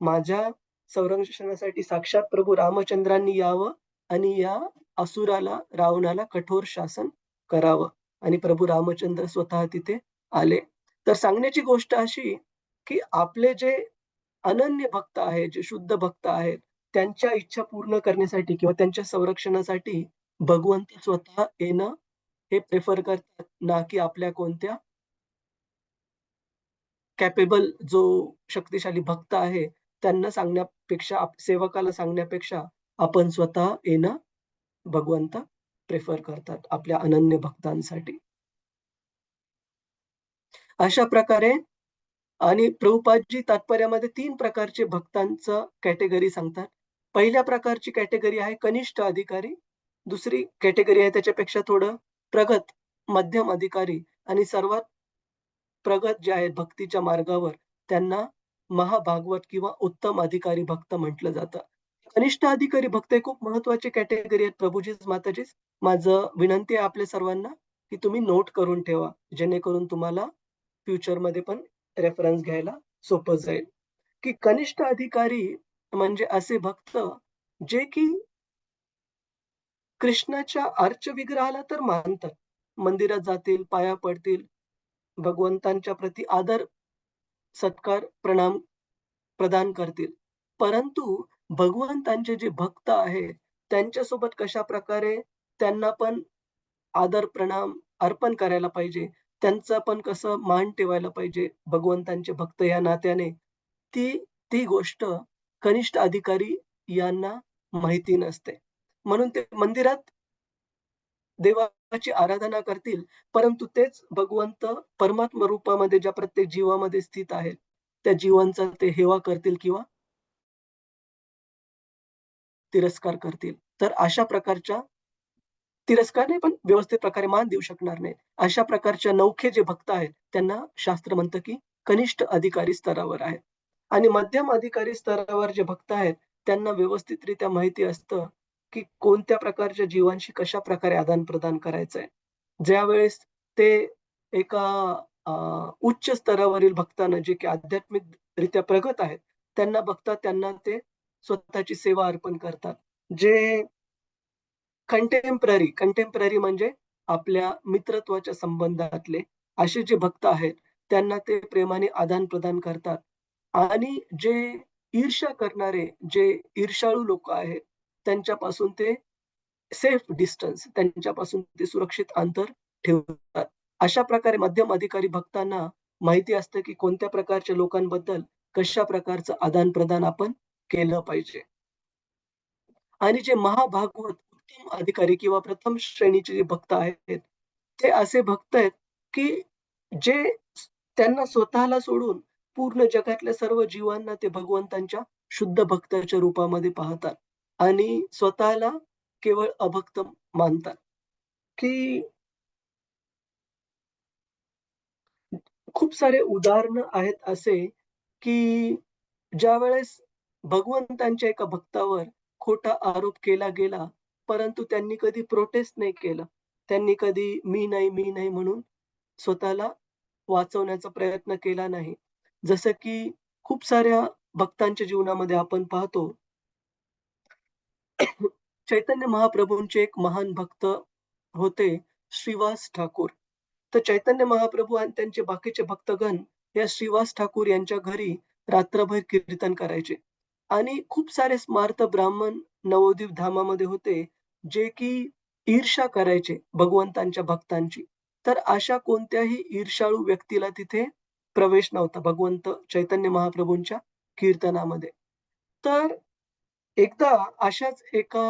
माझ्या संरक्षणासाठी साक्षात प्रभू रामचंद्रांनी यावं आणि या असुराला, रावणाला कठोर शासन करावं. आणि प्रभू रामचंद्र स्वतः तिथे आले. तर सांगण्याची गोष्ट अशी, की आपले जे अनन्य भक्त आहेत, जे शुद्ध भक्त आहेत, त्यांच्या इच्छा पूर्ण करण्यासाठी किंवा त्यांच्या संरक्षणासाठी भगवंत स्वतः येणं हे प्रिफर करतात, ना की आपल्या कोणत्या कॅपेबल जो शक्तिशाली भक्त आहे, त्यांना सांगण्यापेक्षा, सेवकाला सांगण्यापेक्षा आपण स्वतः येणं भगवंत प्रिफर करतात आपल्या अनन्य भक्तांसाठी. अशा प्रकारे आणि प्रभुपादजी तात्पर्यामध्ये 3 प्रकारचे भक्तांचं कॅटेगरी सांगतात. पहिल्या प्रकारची कॅटेगरी आहे कनिष्ठ अधिकारी. दुसरी कॅटेगरी आहे त्याच्यापेक्षा थोडं प्रगत, मध्यम अधिकारी आणि सर्वात प्रगत जे आहेत भक्तीच्या मार्गावर त्यांना महाभागवत किंवा उत्तम अधिकारी भक्त म्हटलं जातं. कनिष्ठ अधिकारी भक्त हे खूप महत्वाची कॅटेगरी आहेत प्रभूजीच, माताजीच. माझं विनंती आहे आपल्या सर्वांना, की तुम्ही नोट करून ठेवा. जेणेकरून तुम्हाला फ्युचरमध्ये पण रेफरन्स घ्यायला सोपं जाईल, की कनिष्ठ अधिकारी म्हणजे असे भक्त जे की कृष्णाच्या अर्चविग्रहाला तर मानतात. मंदिरात जातील, पाया पडतील, भगवंतांच्या प्रती आदर, सत्कार, प्रणाम प्रदान करतील. परंतु भगवंतांचे जे भक्त आहेत, त्यांच्यासोबत कशाप्रकारे त्यांना पण आदर, प्रणाम अर्पण करायला पाहिजे. त्यांचा पण कसं मान ठेवायला पाहिजे भगवंतांचे भक्त या नात्याने, ती ती गोष्ट कनिष्ठ अधिकारी यांना माहिती नसते. म्हणून ते मंदिरात देवाची आराधना करतील, परंतु तेच भगवंत परमात्मा रूपामध्ये ज्या प्रत्येक जीवामध्ये स्थित आहेत, त्या जीवांचा ते हेवा करतील किंवा तिरस्कार करतील. तर अशा प्रकारच्या तिरस्कार नाही, पण व्यवस्थित प्रकारे मान देऊ शकणार नाहीत. अशा प्रकारच्या नवखे जे भक्त आहेत, त्यांना शास्त्र म्हणतं, की कनिष्ठ अधिकारी स्तरावर आहेत. आणि मध्यम अधिकारी स्तरावर जे भक्त आहेत, त्यांना व्यवस्थितरित्या माहिती असतं, की कोणत्या प्रकारच्या जीवांशी कशाप्रकारे आदान-प्रदान करायचंय. ज्यावेळेस ते एका उच्च स्तरावरील भक्तांना जे की आध्यात्मिकरित्या प्रगत आहेत, त्यांना बघतात, त्यांना ते स्वतःची सेवा अर्पण करतात. जे कंटेम्पररी म्हणजे आपल्या मित्रत्वाच्या संबंधातले असे जे भक्त आहेत, त्यांना ते प्रेमाने आदान-प्रदान करतात. आणि जे ईर्ष्या करणारे, जे ईर्ष्याळू लोकं आहेत, त्यांच्यापासून ते सेफ डिस्टन्स, त्यांच्यापासून ते सुरक्षित अंतर ठेवतात. अशा प्रकारे मध्यम अधिकारी भक्तांना माहिती असतं, की कोणत्या प्रकारच्या लोकांबद्दल कशा प्रकारचं आदान-प्रदान आपण केलं पाहिजे. आणि जे महाभागवत उत्तम अधिकारी किंवा प्रथम श्रेणीचे जे भक्त आहेत, ते असे भक्त आहेत, की जे त्यांना स्वतःला सोडून पूर्ण जगातल्या सर्व जीवांना ते भगवंतांच्या शुद्ध भक्ताच्या रूपामध्ये पाहतात आणि स्वतःला केवळ अभक्त मानतात, की खूप सारे उदाहरणं आहेत असे, की ज्यावेळेस भगवंतांच्या एका भक्तावर खोटा आरोप केला गेला, परंतु त्यांनी कधी प्रोटेस्ट नाही केलं. त्यांनी कधी मी नाही म्हणून स्वतःला वाचवण्याचा प्रयत्न केला नाही. जसं की खूप साऱ्या भक्तांच्या जीवनामध्ये आपण पाहतो. चैतन्य महाप्रभूंचे एक महान भक्त होते श्रीवास ठाकूर. तर चैतन्य महाप्रभू आणि त्यांचे बाकीचे भक्तगण या श्रीवास ठाकूर यांच्या घरी रात्रभर कीर्तन करायचे. आणि खूप सारे स्मार्त ब्राह्मण नवोदित धामामध्ये होते, जे की ईर्ष्या करायचे भगवंतांच्या भक्तांची. तर अशा कोणत्याही ईर्ष्याळू व्यक्तीला तिथे प्रवेश नव्हता भगवंत चैतन्य महाप्रभूंच्या कीर्तनामध्ये. तर एकदा अशाच एका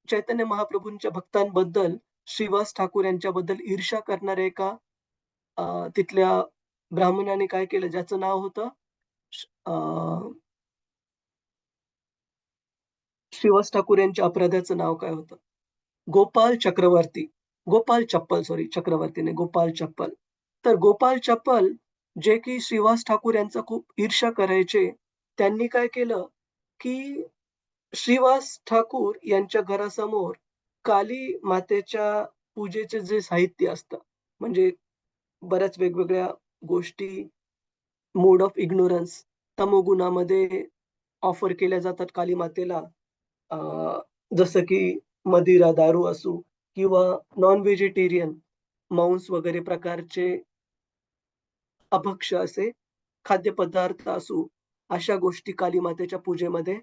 चैतन्य महाप्रभूंच्या भक्तांबद्दल श्रीवास ठाकूर यांच्याबद्दल ईर्ष्या करणाऱ्या एका तिथल्या ब्राह्मणाने काय केलं, ज्याचं नाव होतं अ, श्रीवास ठाकूर यांच्या अपराध्याचं नाव काय होतं? गोपाल चक्रवर्ती. गोपाल चप्पल सॉरी चक्रवर्ती नाही, गोपाल चप्पल. तर गोपाल चप्पल जे की श्रीवास ठाकूर यांचा खूप ईर्ष्या करायचे. त्यांनी काय केलं, की श्रीवास ठाकूर यांच्या घरासमोर काली मातेच्या पूजेचे जे साहित्य असतं, म्हणजे बऱ्याच वेगवेगळ्या गोष्टी मोड ऑफ इग्नोरन्स तमोगुणामध्ये ऑफर केल्या जातात काली मातेला. अ, जसं की मदिरा, दारू असू किंवा नॉन व्हेजिटेरियन मांस वगैरे प्रकारचे अभक्ष्य असे खाद्यपदार्थ असू, अशा गोष्टी काली मातेच्या पूजेमध्ये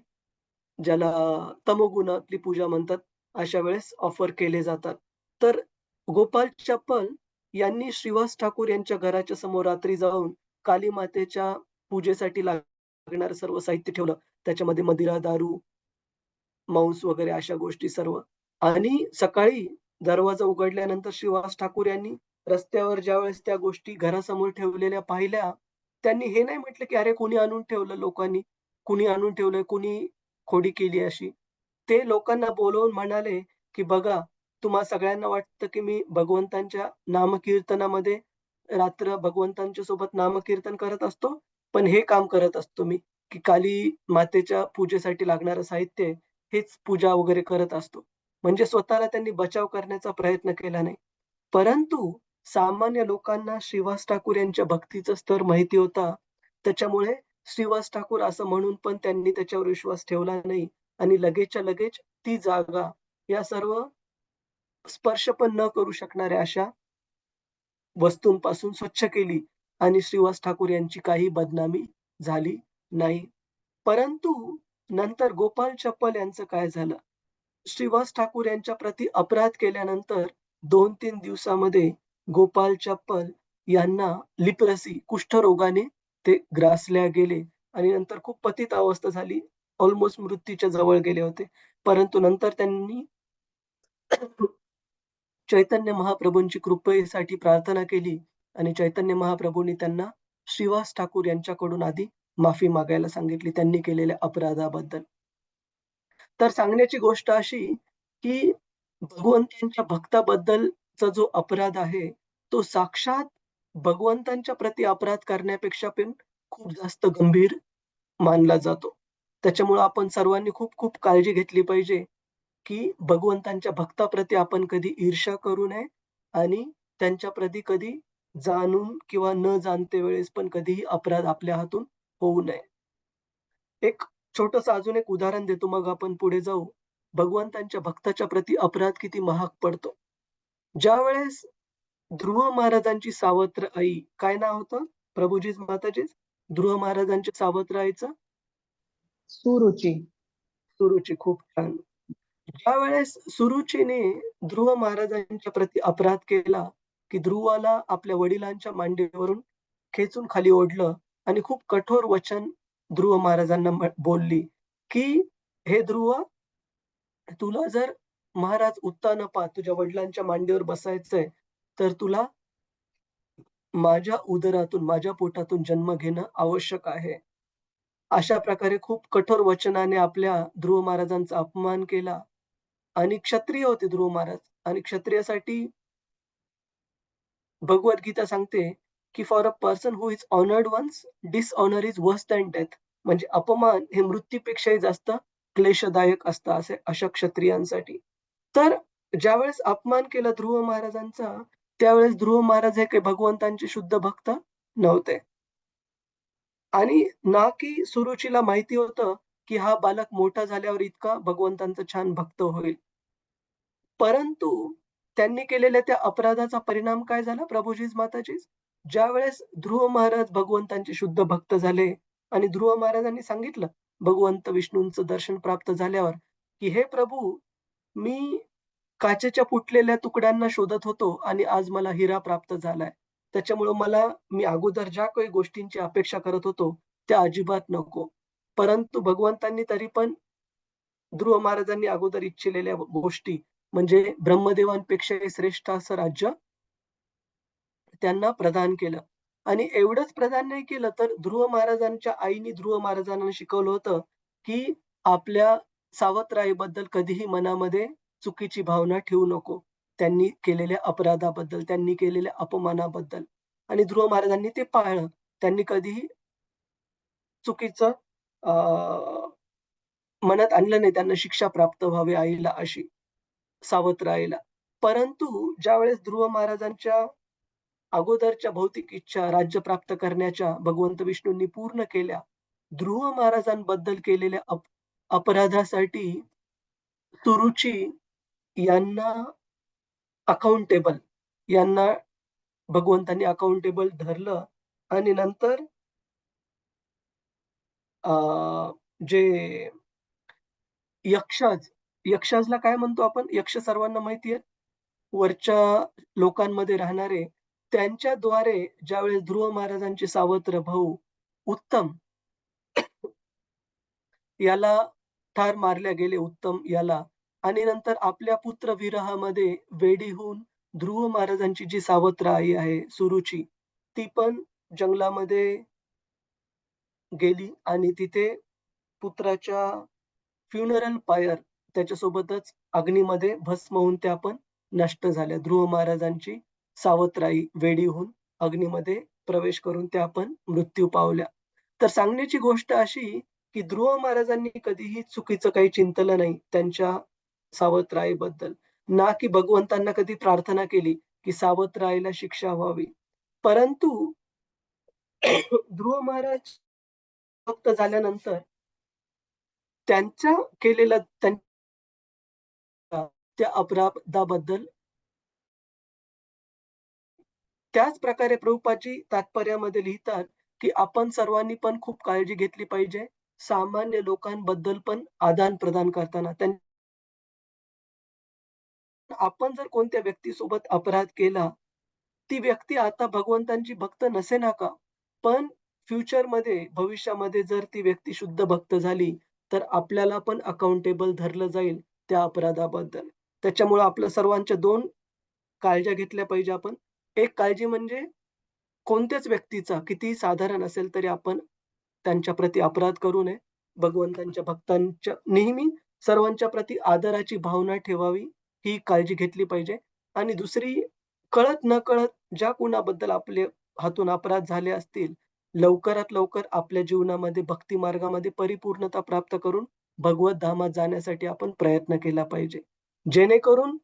ज्याला तमोगुणातली पूजा म्हणतात, अशा वेळेस ऑफर केले जातात. तर गोपाल चप्पल यांनी श्रीवास ठाकूर यांच्या घराच्या समोर रात्री जाऊन काली मातेच्या पूजेसाठी लागणारं सर्व साहित्य ठेवलं. त्याच्यामध्ये मदिरा, दारू, मांस वगैरे अशा गोष्टी सर्व. आणि सकाळी दरवाजा उघडल्यानंतर श्रीवास ठाकूर यांनी रस्त्यावर ज्यावेळेस त्या गोष्टी घरासमोर ठेवलेल्या पाहिल्या, त्यांनी हे नाही म्हटलं, की "अरे कोणी आणून ठेवलं लोकांनी, कुणी आणून ठेवलंय, कुणी खोडी केली अशी." ते लोकांना बोलावून म्हणाले, की "बघा, तुम्हा सगळ्यांना वाटतं, की मी भगवंतांच्या नामकीर्तनामध्ये रात्र भगवंतांच्या सोबत नामकीर्तन करत असतो, पण हे काम करत असतो मी. की काली मातेच्या पूजेसाठी लागणारं साहित्य आहे, हेच पूजा वगैरे करत असतो. म्हणजे स्वतःला त्यांनी बचाव करण्याचा प्रयत्न केला नाही. परंतु सामान्य लोकांना श्रीवास ठाकूर यांच्या भक्तीचा स्तर माहिती होता. त्याच्यामुळे श्रीवास ठाकूर असं म्हणून पण त्यांनी त्याच्यावर विश्वास ठेवला नाही आणि लगेचच्या लगेच ती जागा या सर्व स्पर्श पण न करू शकणाऱ्या अशा वस्तूंपासून स्वच्छ केली आणि श्रीवास ठाकूर यांची काही बदनामी झाली नाही. परंतु नंतर गोपाल चप्पल यांचं काय झालं? श्रीवास ठाकूर यांच्या प्रती अपराध केल्यानंतर 2-3 दिवसामध्ये गोपाल चप्पल यांना लिप्रसी कुष्ठरोगाने ते ग्रासल्या गेले आणि नंतर खूप पतित अवस्था झाली. ऑलमोस्ट मृत्यूच्या जवळ गेले होते. परंतु नंतर त्यांनी चैतन्य महाप्रभूंची कृपेसाठी प्रार्थना केली आणि चैतन्य महाप्रभूंनी त्यांना श्रीवास ठाकूर यांच्याकडून आधी माफी मागायला सांगितली त्यांनी केलेल्या अपराधाबद्दल. तर सांगण्याची गोष्ट अशी, की भगवंतांच्या भक्ताबद्दलचा जो अपराध आहे, तो साक्षात भगवंतांच्या प्रती अपराध करण्यापेक्षा पण खूप जास्त गंभीर मानला जातो. त्याच्यामुळं आपण सर्वांनी खूप काळजी घेतली पाहिजे, की भगवंतांच्या भक्ताप्रती आपण कधी ईर्ष्या करू नये आणि त्यांच्याप्रती कधी जाणून किंवा न जाणते वेळेस पण कधीही अपराध आपल्या हातून होऊ नये. एक छोटंसं अजून एक उदाहरण देतो, मग आपण पुढे जाऊ. भगवंतांच्या भक्ताच्या प्रती अपराध किती महाग पडतो. ज्यावेळेस ध्रुव महाराजांची सावत्र आई, काय नाव होतं प्रभूजीच माताजीच? ध्रुव महाराजांच्या सावत्र आईचं? सुरुची. सुरुची. खूप छान. ज्यावेळेस सुरुचीने ध्रुव महाराजांच्या प्रती अपराध केला, की ध्रुवाला आपल्या वडिलांच्या मांडीवरून खेचून खाली ओढलं आणि खूप कठोर वचन ध्रुव महाराजांना बोलली, की "हे ध्रुव, तुला जर महाराज उत्तानपा तुझ्या वडिलांच्या मांडीवर बसायचंय, तर तुला माझ्या उदरातून, माझ्या पोटातून जन्म घेणं आवश्यक आहे." अशा प्रकारे खूप कठोर वचनाने आपल्या ध्रुव महाराजांचा अपमान केला. आणि क्षत्रिय होते ध्रुव महाराज आणि क्षत्रियासाठी भगवद्गीता सांगते, की for a person who is honoured once, dishonour is worse than death. म्हणजे अपमान हे मृत्यूपेक्षाही जास्त क्लेशदायक असतं असे अशा क्षत्रियांसाठी. तर ज्यावेळेस अपमान केला ध्रुव महाराजांचा, त्यावेळेस ध्रुव महाराज हे काही भगवंतांचे शुद्ध भक्त नव्हते. आणि ना की सुरुचीला माहिती होतं, की हा बालक मोठा झाल्यावर इतका भगवंतांचा छान भक्त होईल. परंतु त्यांनी केलेल्या त्या अपराधाचा परिणाम काय झाला प्रभूजीच माताजीच? ज्यावेळेस ध्रुव महाराज भगवंतांचे शुद्ध भक्त झाले आणि ध्रुव महाराजांनी सांगितलं भगवंत विष्णूंचं दर्शन प्राप्त झाल्यावर, की "हे प्रभू, मी काचेच्या फुटलेल्या तुकड्यांना शोधत होतो आणि आज मला हिरा प्राप्त झालाय. त्याच्यामुळं मी अगोदर ज्या काही गोष्टींची अपेक्षा करत होतो, त्या अजिबात नको." परंतु भगवंतांनी तरी पण ध्रुव महाराजांनी अगोदर इच्छिलेल्या गोष्टी म्हणजे ब्रह्मदेवांपेक्षाही श्रेष्ठ असं राज्य त्यांना प्रदान केलं. आणि एवढंच प्रदान नाही केलं, तर ध्रुव महाराजांच्या आईने ध्रुव महाराजांना शिकवलं होतं, की आपल्या सावत्र आईबद्दल कधीही मनामध्ये चुकीची भावना ठेवू नको. त्यांनी केलेल्या अपराधाबद्दल, त्यांनी केलेल्या अपमानाबद्दल. आणि ध्रुव महाराजांनी ते पाळलं. त्यांनी कधीही चुकीचं अ, मनात आणलं नाही. त्यांना शिक्षा प्राप्त व्हावी आईला अशी, सावत्र आईला. परंतु ज्यावेळेस ध्रुव महाराजांच्या अगोदरच्या भौतिक इच्छा राज्य प्राप्त करण्याच्या भगवंत विष्णूंनी पूर्ण केल्या. ध्रुव महाराजांबद्दल केलेल्या अपराधासाठी सुरुची यांना अकाउंटेबल यांना भगवंतांनी अकाउंटेबल धरलं आणि नंतर अ, जे यक्षाजला काय म्हणतो आपण? यक्ष सर्वांना माहिती आहे. वरच्या लोकांमध्ये राहणारे, त्यांच्याद्वारे ज्यावेळेस ध्रुव महाराजांचे सावत्र भाऊ उत्तम याला ठार मारल्या गेले उत्तम याला आणि नंतर आपल्या पुत्र विरहामध्ये वेडी होऊन ध्रुव महाराजांची जी सावत्र आई आहे सुरुची, ती पण जंगलामध्ये गेली आणि तिथे पुत्राच्या फ्युनरल पायर त्याच्यासोबतच अग्नीमध्ये भस्म होऊन त्या पण नष्ट झाल्या. ध्रुव महाराजांची सावत्र आई वेडी होऊन अग्नीमध्ये प्रवेश करून त्या पण मृत्यू पावल्या. तर सांगण्याची गोष्ट अशी, की ध्रुव महाराजांनी कधीही चुकीचं काही चिंतलं नाही त्यांच्या सावत्र ना की भगवंतांना कधी प्रार्थना केली, की सावत्र आईला शिक्षा व्हावी. परंतु ध्रुव महाराज भक्त झाल्यानंतर त्यांच्या केलेल्या त्या अपराधाबद्दल त्याच प्रकारे प्रभुपादजी तात्पर्यामध्ये लिहितात, की आपण सर्वांनी पण खूप काळजी घेतली पाहिजे. सामान्य लोकांबद्दल पण आदान-प्रदान करताना. आपण जर कोणत्या व्यक्तीसोबत अपराध केला, ती व्यक्ती आता भगवंतांची भक्त नसेना का? पण फ्युचरमध्ये, भविष्यामध्ये जर ती व्यक्ती शुद्ध भक्त झाली, तर आपल्याला पण अकाउंटेबल धरलं जाईल त्या अपराधाबद्दल. त्याच्यामुळं आपल्या सर्वांच्या 2 काळज्या घेतल्या पाहिजे आपण. एक काळजी म्हणजे कोणत्याच व्यक्तीचा कितीही साधारण असेल तरी आपण त्यांच्या प्रती अपराध करू नये. भगवंतांच्या भक्तांच्या नेहमी सर्वांच्या प्रती आदराची भावना ठेवावी, ही काळजी घेतली पाहिजे. आणि दुसरी, कळत-नकळत ज्या कुणाबद्दल आपल्या हातून अपराध झाले असतील, लवकरात लवकर आपल्या जीवनामध्ये भक्ती मार्गामध्ये परिपूर्णता प्राप्त करून भगवत धामात जाण्यासाठी आपण प्रयत्न केला पाहिजे. जेणेकरून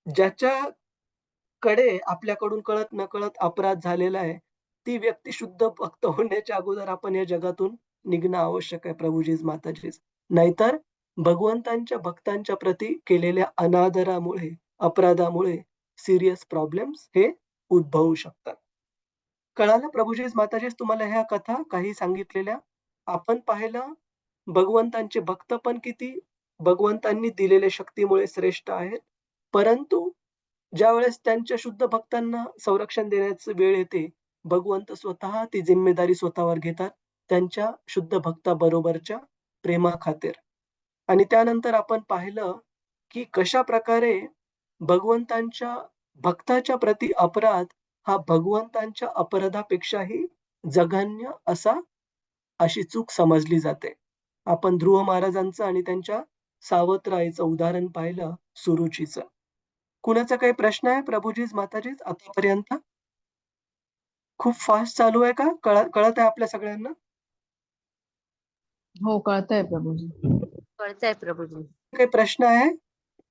ज्याच्याकडे आपल्याकडून कळत-नकळत अपराध झालेला आहे, ती व्यक्ती शुद्ध भक्त होण्याच्या अगोदर आपण या जगातून निघणं आवश्यक आहे प्रभुजीज, माताजीज. नाहीतर भगवंतांच्या भक्तांच्या प्रती केलेल्या अनादरामुळे, अपराधामुळे सीरियस प्रॉब्लेम्स हे उद्भवू शकतात. कळालं प्रभुजीज, माताजीज तुम्हाला ह्या कथा काही सांगितलेल्या? आपण पाहिलं भगवंतांचे भक्त पण किती भगवंतांनी दिलेल्या शक्तीमुळे श्रेष्ठ आहेत. परंतु ज्यावेळेस त्यांच्या शुद्ध भक्तांना संरक्षण देण्याची वेळ येते, भगवंत स्वतः ती जिम्मेदारी स्वतःवर घेतात त्यांच्या शुद्ध भक्ताबरोबरच्या प्रेमाखातीर. आणि त्यानंतर आपण पाहिलं, की कशाप्रकारे भगवंतांच्या भक्ताच्या प्रती अपराध हा भगवंतांच्या अपराधापेक्षाही जघन्य अशी चूक समजली जाते. आपण ध्रुव महाराजांचं आणि त्यांच्या सावत्र आईचं उदाहरण पाहिलं, सुरुचीचं. कुणाचा काही प्रश्न आहे प्रभुजीज, माताजीज आतापर्यंत? खूप फास्ट चालू आहे का? कळत आहे आपल्या सगळ्यांना? हो, कळतंय प्रभूजी. कळतंय प्रभूजी. काही प्रश्न आहे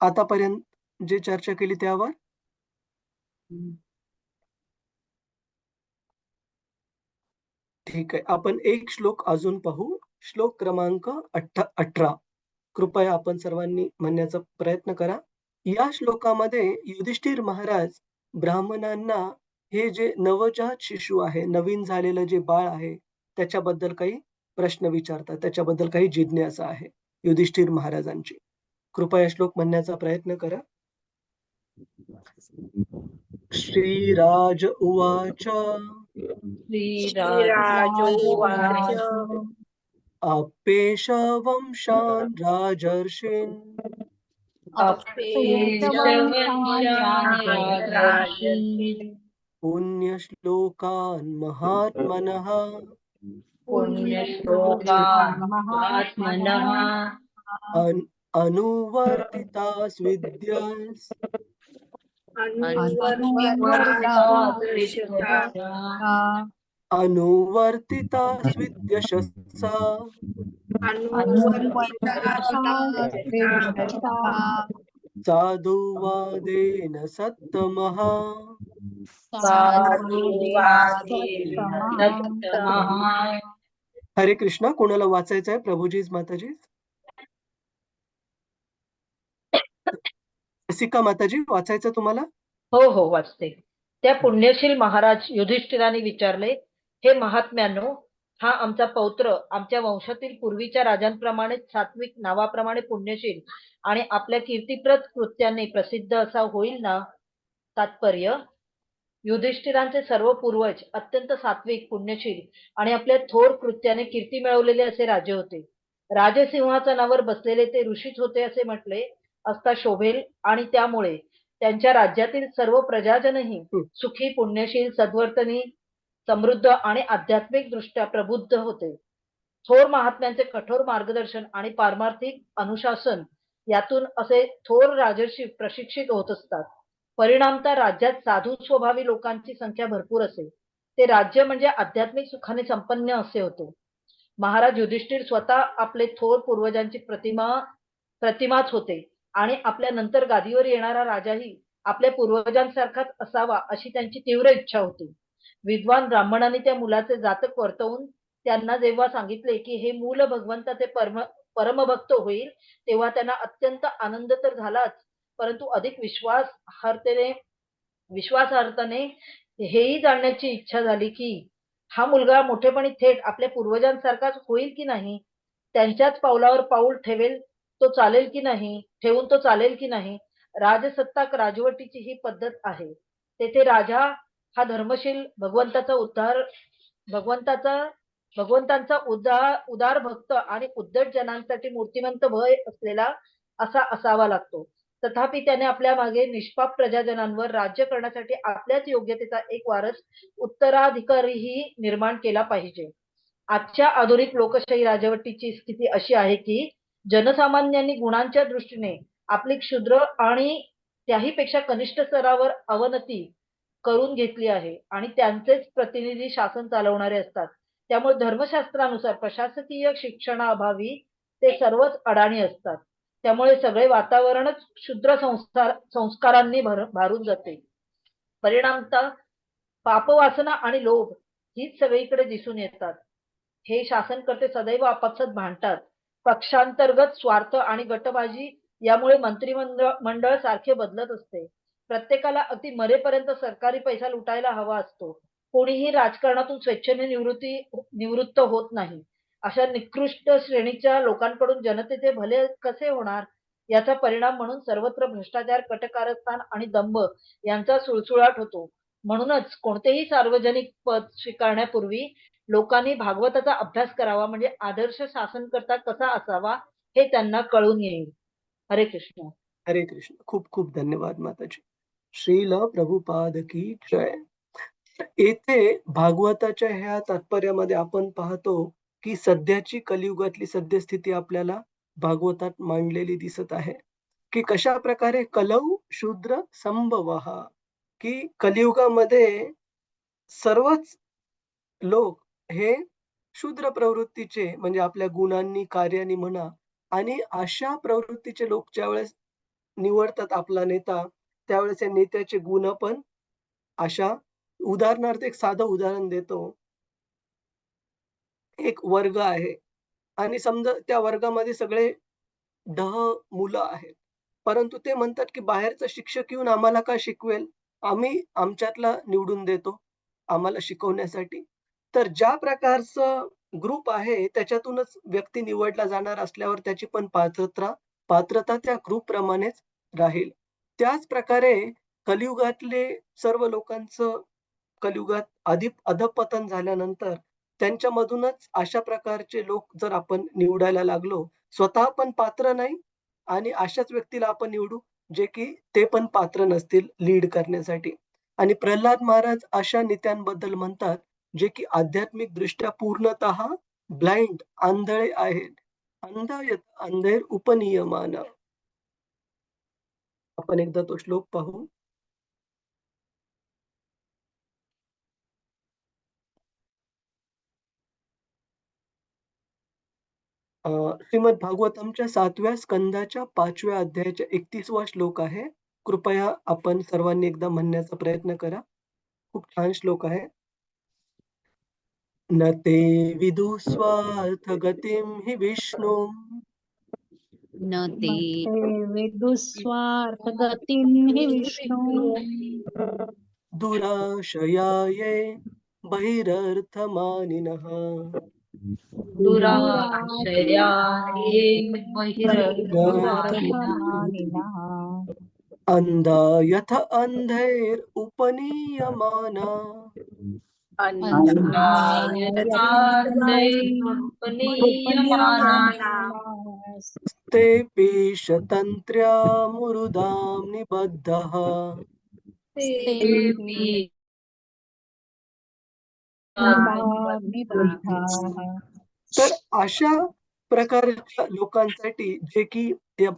आतापर्यंत जे चर्चा केली त्यावर? ठीक आहे. आपण एक श्लोक अजून पाहू. श्लोक क्रमांक 18. कृपया आपण सर्वांनी म्हणण्याचा प्रयत्न करा. या श्लोकामध्ये युधिष्ठिर महाराज ब्राह्मणांना हे जे नवजात शिशु आहे, नवीन झालेलं जे बाळ आहे, त्याच्याबद्दल काही प्रश्न विचारतात. त्याच्याबद्दल काही जिज्ञासा आहे युधिष्ठिर महाराजांची. कृपया श्लोक म्हणण्याचा प्रयत्न करा. श्रीराज उवाच श्रीराजोवाच अपेशवंशान् राजर्षीन् पुण्यश्लोकान् महात्मनः पुण्यश्लोकात्मनः अनुवर्तितास् विद्यास् अनुवर्तितास् विद्यशस्सा साधुवादेन सत्तमः. हरे कृष्णा. कोणाला वाचायचं आहे प्रभुजीज, माताजी? रसिका माताजी, वाचायचं तुम्हाला? हो हो, वाचते. त्या पुण्यशील महाराज युधिष्ठिराने विचारले, हे महात्म्यानो, हा आमचा पौत्र आमच्या वंशातील पूर्वीच्या राजांप्रमाणेच सात्विक, नावाप्रमाणे पुण्यशील आणि आपल्या कीर्तिप्रद कृत्याने प्रसिद्ध असा होईल ना? तात्पर्य: युधिष्ठिरांचे सर्व पूर्वज अत्यंत सात्विक, पुण्यशील आणि आपल्या थोर कृत्याने कीर्ती मिळवलेले असे राजे होते. राजसिंहासनावर बसलेले ते ऋषीच होते असे म्हटले असता शोभेल आणि त्यामुळे त्यांच्या राज्यातील सर्व प्रजाजनही सुखी, पुण्यशील, सद्वर्तनी, समृद्ध आणि आध्यात्मिक दृष्ट्या प्रबुद्ध होते. थोर महात्म्यांचे कठोर मार्गदर्शन आणि पारमार्थिक अनुशासन यातून असे थोर राजर्षी प्रशिक्षित होत असतात. परिणामतः राज्यात साधू स्वभावी लोकांची संख्या भरपूर असे. ते राज्य म्हणजे आध्यात्मिक सुखाने संपन्न असे होते. महाराज युधिष्ठिर स्वतः आपले थोर पूर्वजांची प्रतिमाच होते आणि आपल्या नंतर गादीवर येणारा राजाही आपल्या पूर्वजांसारखाच असावा अशी त्यांची तीव्र इच्छा होती. विद्वान ब्राह्मणांनी त्या मुलाचे जातक वर्तवून त्यांना जेव्हा सांगितले की हे मूल भगवंताचे परमभक्त होईल, तेव्हा त्यांना अत्यंत आनंद तर झालाच, परंतु अधिक विश्वासार्थाने हेही जाणण्याची इच्छा झाली की हा मुलगा मोठेपणी थेट आपल्या पूर्वजांसारखाच होईल की नाही, त्यांच्याच पावलावर पाऊल ठेवून तो चालेल की नाही. राजसत्ताक राजवटीची ही पद्धत आहे. तेथे राजा हा धर्मशील भगवंतांचा उदार भक्त आणि उद्धट जनांसाठी मूर्तिमंत भय असलेला असा असावा लागतो. तथापि त्याने आपल्या मागे निष्पाप प्रजाजनांवर राज्य करण्यासाठी आपल्याच योग्यतेचा एक वारस उत्तराधिकारीही निर्माण केला पाहिजे. आजच्या आधुनिक लोकशाही राजवटीची स्थिती अशी आहे की जनसामान्यांनी गुणांच्या दृष्टीने आपली क्षुद्र आणि त्याही पेक्षा कनिष्ठ स्तरावर अवनती करून घेतली आहे आणि त्यांचेच प्रतिनिधी शासन चालवणारे असतात. त्यामुळे धर्मशास्त्रानुसार प्रशासकीय शिक्षणाअभावी ते सर्वच अडाणी असतात. त्यामुळे सगळे वातावरणच क्षुद्र संस्कारांनी भारून जाते. परिणामतः पापवासना आणि लोभ हीच सगळीकडे दिसून येतात. हे शासनकर्ते सदैव आपापसात भांडतात. पक्षांतर्गत स्वार्थ आणि गटबाजी यामुळे मंत्रिमंडळ सारखे बदलत असते. प्रत्येकाला अगदी मरेपर्यंत सरकारी पैसा लुटायला हवा असतो. कोणीही राजकारणातून स्वेच्छेने निवृत्त होत नाही. अशा निकृष्ट श्रेणीच्या लोकांकडून जनतेचे भले कसे होणार, याचा परिणाम म्हणून सर्वत्र भ्रष्टाचार, कटकारस्थान आणि दंभ यांचा सुळसुळाट होतो. म्हणूनच कोणतेही सार्वजनिक पद स्वीकारण्यापूर्वी लोकांनी भागवताचा अभ्यास करावा, म्हणजे आदर्श शासनकर्ता कसा असावा हे त्यांना कळून येईल. हरे कृष्ण. हरे कृष्ण. खूप खूप धन्यवाद माताजी. श्रील प्रभुपाद की जय. येथे भागवताच्या ह्या तात्पर्यामध्ये आपण पाहतो की सध्याची कलियुगातली सद्यस्थिती आपल्याला भागवतात मांडलेली दिसत आहे की कशा प्रकारे कलौ शूद्र संभवः, की कलियुगामध्ये सर्वच लोक हे शूद्र प्रवृत्तीचे, म्हणजे आपल्या गुणांनी कार्यानी म्हणा, आणि अशा प्रवृत्तीचे लोक ज्यावेळेस निवडतात आपला नेता, त्यावेळेस या नेत्याचे गुण पण अशा, उदाहरणार्थ एक साधं उदाहरण देतो. एक वर्ग आहे आणि समजा त्या वर्गामध्ये सगळे 10 मुलं आहेत. परंतु ते म्हणतात की बाहेरचा शिक्षक येऊन आम्हाला का शिकवेल? आम्ही आमच्यातला निवडून देतो आम्हाला शिकवण्यासाठी. तर ज्या प्रकारचं ग्रुप आहे त्याच्यातूनच व्यक्ती निवडला जाणार असल्यावर त्याची पण पात्रता त्या ग्रुप प्रमाणेच राहील. त्याच प्रकारे कलियुगातले सर्व लोकांचं कलियुगात अधःपतन झाल्यानंतर त्यांच्यामधूनच अशा प्रकारचे लोक जर आपण निवडायला लागलो, स्वतः पण पात्र नाही आणि अशाच व्यक्तीला आपण निवडू जे की ते पण पात्र नसतील लीड करण्यासाठी. आणि प्रल्हाद महाराज अशा नेत्यांबद्दल म्हणतात जे की आध्यात्मिक दृष्ट्या पूर्णतः ब्लाइंड, आंधळे आहेत. अंधा यत अंधेर उपनियमान. आपण एकदा तो श्लोक पाहू. श्रीमद भागवतमच्या 7व्या स्कंदाच्या 5व्या अध्यायाच्या 31वा श्लोक आहे. कृपया आपण सर्वांनी एकदा म्हणण्याचा प्रयत्न करा. खूप छान श्लोक आहे. न ते विदु स्वार्थ गतिम हि विष्णु न ते विदुस्वार्थ गतिं हि विष्णु दुराशया ये बहिरर्थमानिनः दुराशया ये बहिरर्थमानिनः अंधा यथ अंधैर उपनीयमाना ते पीशतंत्र्या मुरुदां निबद्धः. तर अशा प्रकारच्या लोकांसाठी जे की या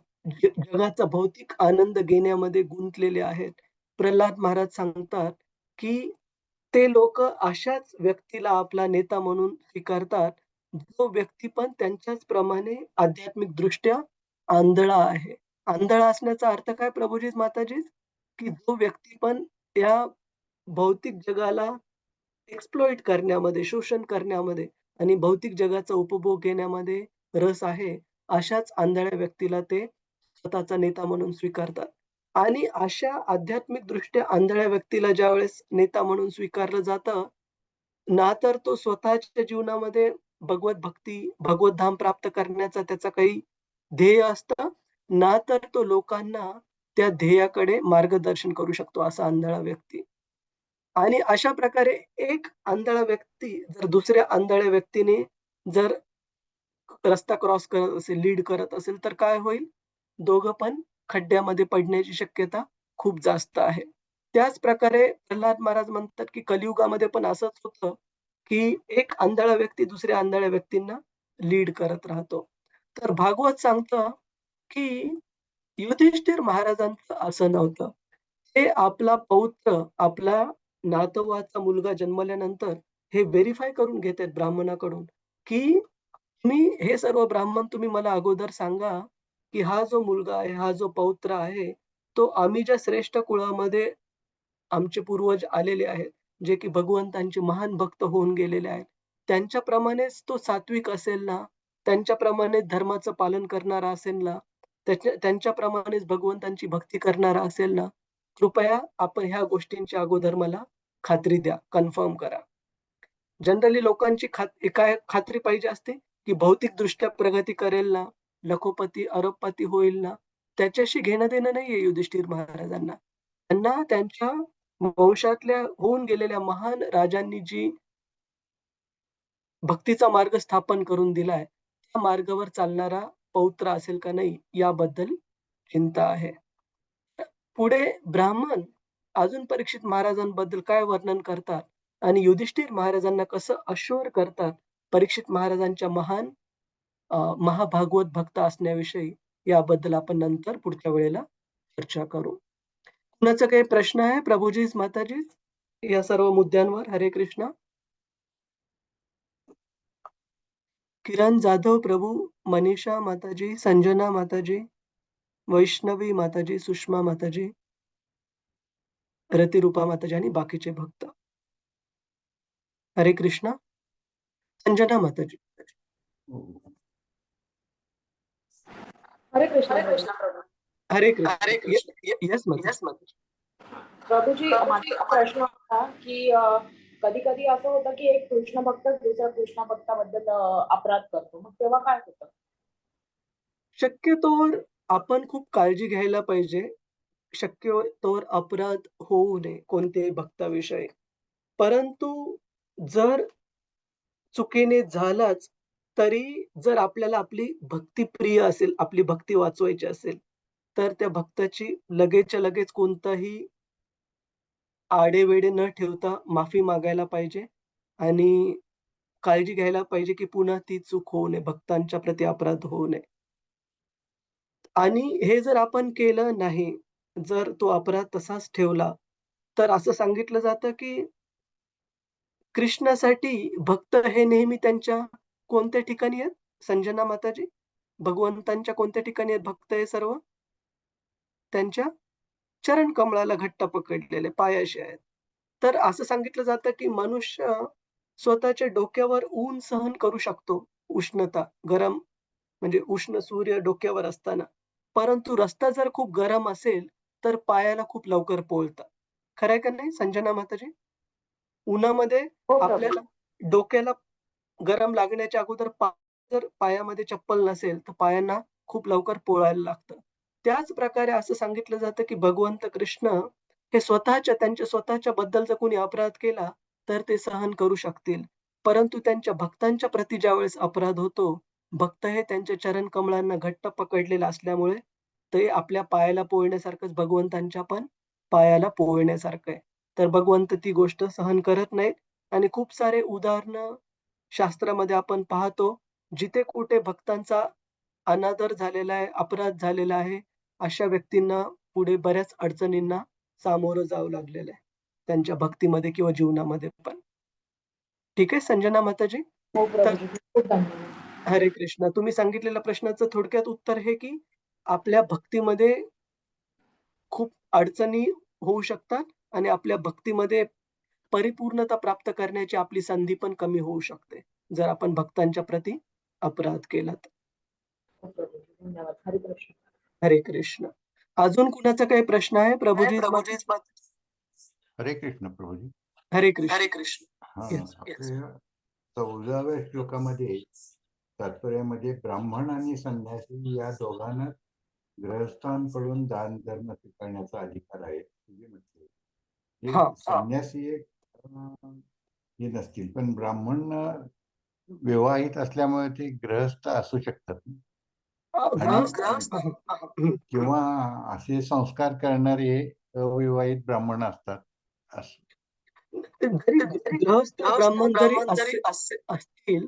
जगाचा भौतिक आनंद घेण्यामध्ये गुंतलेले आहेत, प्रल्हाद महाराज सांगतात की ते लोक अशाच व्यक्तीला आपला नेता म्हणून स्वीकारतात, जो व्यक्ती पण त्यांच्याच प्रमाणे आध्यात्मिक दृष्ट्या आंधळा आहे. आंधळा असण्याचा अर्थ काय प्रभुजीत माताजीत? की जो व्यक्ती पण या भौतिक जगाला एक्सप्लॉइट करण्यामध्ये, शोषण करण्यामध्ये आणि भौतिक जगाचा उपभोग घेण्यामध्ये रस आहे, अशाच आंधळ्या व्यक्तीला ते स्वतःचा नेता म्हणून स्वीकारतात. आणि अशा आध्यात्मिकदृष्ट्या आंधळ्या व्यक्तीला ज्यावेळेस नेता म्हणून स्वीकारलं जातं, ना तर तो स्वतःच्या जीवनामध्ये भगवत भक्ती, भगवत धाम प्राप्त करण्याचा त्याचा काही ध्येय असतं, ना तर तो लोकांना त्या ध्येयाकडे मार्गदर्शन करू शकतो असा आंधळा व्यक्ती. आणि अशा प्रकारे एक आंधळा व्यक्ती जर दुसऱ्या आंधळ्या व्यक्तीने जर रस्ता क्रॉस करत असेल, लीड करत असेल, तर काय होईल? दोघं पण खड्ड्यामध्ये पडण्याची शक्यता खूप जास्त आहे. त्याच प्रकारे प्रल्हाद महाराज म्हणतात, की कलियुगामध्ये पण असंच होतं, की एक आंधळा व्यक्ती दुसऱ्या आंधळ्या व्यक्तींना लीड करत राहतो. तर भागवत सांगतं, की युधिष्ठिर महाराजांचं असं नव्हतं. ते आपला पौत्र, आपला नातवाचा मुलगा जन्मल्यानंतर हे व्हेरिफाय करून घेतात ब्राह्मणाकडून, की तुम्ही हे सर्व ब्राह्मण तुम्ही मला अगोदर सांगा, की हा जो मुलगा आहे, हा जो पौत्र आहे, तो आम्ही ज्या श्रेष्ठ कुळामध्ये आमचे पूर्वज आलेले आहेत, जे की भगवंतांचे महान भक्त होऊन गेलेले आहेत. त्यांच्याप्रमाणेच तो सात्विक असेल ना, त्यांच्याप्रमाणेच धर्माचं पालन करणारा असेल ना, त्यांच्याप्रमाणेच भगवंतांची भक्ती करणारा असेल ना, कृपया आपण ह्या गोष्टींची अगोदर मला खात्री द्या, कन्फर्म करा. जनरली लोकांची काय खात्री पाहिजे असते, की भौतिकदृष्ट्या प्रगती करेल ना, लखोपती, अरबपती होईल ना, त्याच्याशी घेणं-देणं नाहीये युधिष्ठिर महाराजांना. त्यांना त्यांच्या वंशातल्या होऊन गेलेल्या महान राजांनी जी भक्तीचा मार्ग स्थापन करून दिलाय, त्या मार्गावर चालणारा पौत्र असेल का नाही याबद्दल चिंता आहे. पुढे ब्राह्मण अजून परीक्षित महाराजांबद्दल काय वर्णन करतात आणि युधिष्ठिर महाराजांना कसं अश्युअर करतात परीक्षित महाराजांच्या महाभागवत भक्त असण्याविषयी, याबद्दल आपण नंतर पुढच्या वेळेला चर्चा करू. कुणाचा काही प्रश्न आहे प्रभुजीस माताजीस या सर्व मुद्द्यांवर? हरे कृष्ण. किरण जाधव प्रभू, मनीषा माताजी, संजना माताजी, वैष्णवी माताजी, सुषमा माताजी, रतिरूपा माताजी आणि बाकीचे भक्त. हरे कृष्ण. संजना माताजी. हरे कृष्ण प्रभू. हरे कृष्ण. येस माताजी. प्रभूजी, माझा प्रश्न होता की कधी कधी असं होतं की एक कृष्ण भक्त दुसऱ्या कृष्ण भक्ताबद्दल अपराध करतो, मग तेव्हा काय होतं? शक्यतोवर आपण खूप काळजी घ्यायला पाहिजे. शक्यतोवर अपराध होऊ नये कोणत्याही भक्ताविषयी. परंतु जर चुकीने झालाच, तरी जर आपल्याला आपली भक्ती प्रिय असेल, आपली भक्ती वाचवायची असेल, तर त्या भक्ताची लगेचच्या लगेच कोणताही आढेवेढे न ठेवता माफी मागायला पाहिजे आणि काळजी घ्यायला पाहिजे, की पुन्हा ती चूक होऊ नये, भक्तांच्या प्रती अपराध होऊ नये. आणि हे जर आपण केलं नाही, जर तो अपराध तसाच ठेवला, तर असं सांगितलं जातं, की कृष्णासाठी भक्त हे नेहमी त्यांच्या कोणत्या ठिकाणी आहेत? संजना माताजी? भगवंतांच्या कोणत्या ठिकाणी आहेत भक्त हे सर्व? त्यांच्या चरण कमळाला घट्ट पकडलेले पायाशी आहेत. तर असं सांगितलं जातं, की मनुष्य स्वतःच्या डोक्यावर ऊन सहन करू शकतो. उष्णता, गरम म्हणजे उष्ण सूर्य डोक्यावर असताना. परंतु रस्ता जर खूप गरम असेल, तर पायाला खूप लवकर पोळतं. खरं आहे का नाही संजना माताजी? उन्हामध्ये हो प्रभू. आपल्याला डोक्याला गरम लागण्याच्या अगोदर जर पायामध्ये चप्पल नसेल, तर पायांना खूप लवकर पोळायला लागतं. त्याच प्रकारे असं सांगितलं जातं, की भगवंत कृष्ण हे त्यांच्या स्वतःच्या बद्दल जर कोणी अपराध केला, तर ते सहन करू शकतील. परंतु त्यांच्या भक्तांच्या प्रती ज्यावेळेस अपराध होतो, भक्त हे त्यांच्या चरण कमळांना घट्ट पकडलेलं असल्यामुळे ते आपल्या पायाला पोळण्यासारखंच भगवंतांच्या पण पायाला पोळण्यासारखं आहे. तर भगवंत ती गोष्ट सहन करत नाहीत आणि खूप सारे उदाहरणं शास्त्रामध्ये आपण पाहतो, जिथे कुठे भक्तांचा अनादर झालेला आहे, अपराध झालेला आहे, अशा व्यक्तींना पुढे बऱ्याच अडचणींना सामोरं जावं लागलेलं आहे. त्यांच्या भक्तीमध्ये किंवा जीवनामध्ये पण. ठीक आहे संजना माताजी? हो प्रभूजी, खूप खूप धन्यवाद. हरे कृष्ण. तुम्ही सांगितलेल्या प्रश्नाचं थोडक्यात उत्तर हे की आपल्या भक्तीमध्ये खूप अडचणी होऊ शकतात आणि आपल्या भक्तीमध्ये परिपूर्णता प्राप्त करण्याची आपली संधी पण कमी होऊ शकते, जर आपण भक्तांच्या प्रती अपराध केला तर. हो प्रभूजी, धन्यवाद. हरे कृष्ण. हरे कृष्ण. अजून कुणाचा काही प्रश्न आहे प्रभुजीच हरे कृष्ण प्रभूजी. हरे कृष्ण. हरे कृष्ण. हा Yes, आपल्या 14व्या श्लोकामध्ये तात्पर्यामध्ये ब्राह्मण आणि संन्यासी या दोघांना गृहस्थांकडून दान धर्म स्वीकारण्याचा अधिकार आहे असे म्हटले. हे हा. संन्यासी एक हे नसतील, पण ब्राह्मण विवाहित असल्यामुळे ते गृहस्थ असू शकतात हं. किंवा असे संस्कार करणारे अविवाहित ब्राह्मण असतात असं. जरी गृहस्थ ब्राह्मण जरी असतील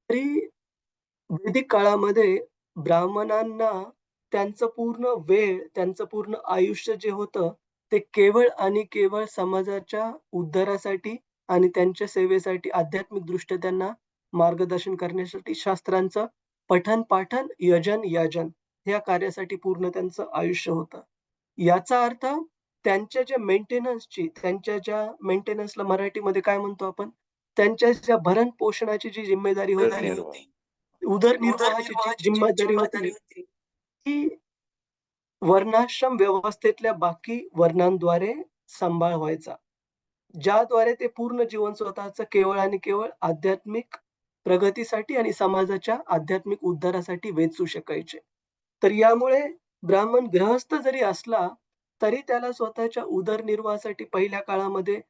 तरी वैदिक काळामध्ये ब्राह्मणांना त्यांचं पूर्ण वेळ, त्यांचं पूर्ण आयुष्य जे होतं ते केवळ आणि केवळ समाजाच्या उद्धारासाठी आणि त्यांच्या सेवेसाठी आध्यात्मिक दृष्ट्या त्यांना मार्गदर्शन करण्यासाठी शास्त्रांचं पठण-पाठन, यजन-याजन या कार्यासाठी पूर्ण त्यांचं आयुष्य होतं. याचा अर्थ त्यांच्या ज्या मेंटेनन्सला मराठीमध्ये काय म्हणतो आपण? त्यांच्या ज्या भरण-पोषणाची जी जिम्मेदारी होती, उदरनिर्वाहाची जी जिम्मेदारी होती, ती वर्णाश्रम व्यवस्थेतल्या बाकी वर्णांद्वारे सांभाळ व्हायचा. ज्याद्वारे ते पूर्ण जीवन स्वतःचं केवळ आणि केवळ आध्यात्मिक प्रगतीसाठी आणि समाजाच्या आध्यात्मिक उद्धारासाठी वेचू शकायचे. तर यामुळे ब्राह्मण गृहस्थ जरी असला, तरी त्याला स्वतःच्या उदरनिर्वाहासाठी पहिल्या काळामध्ये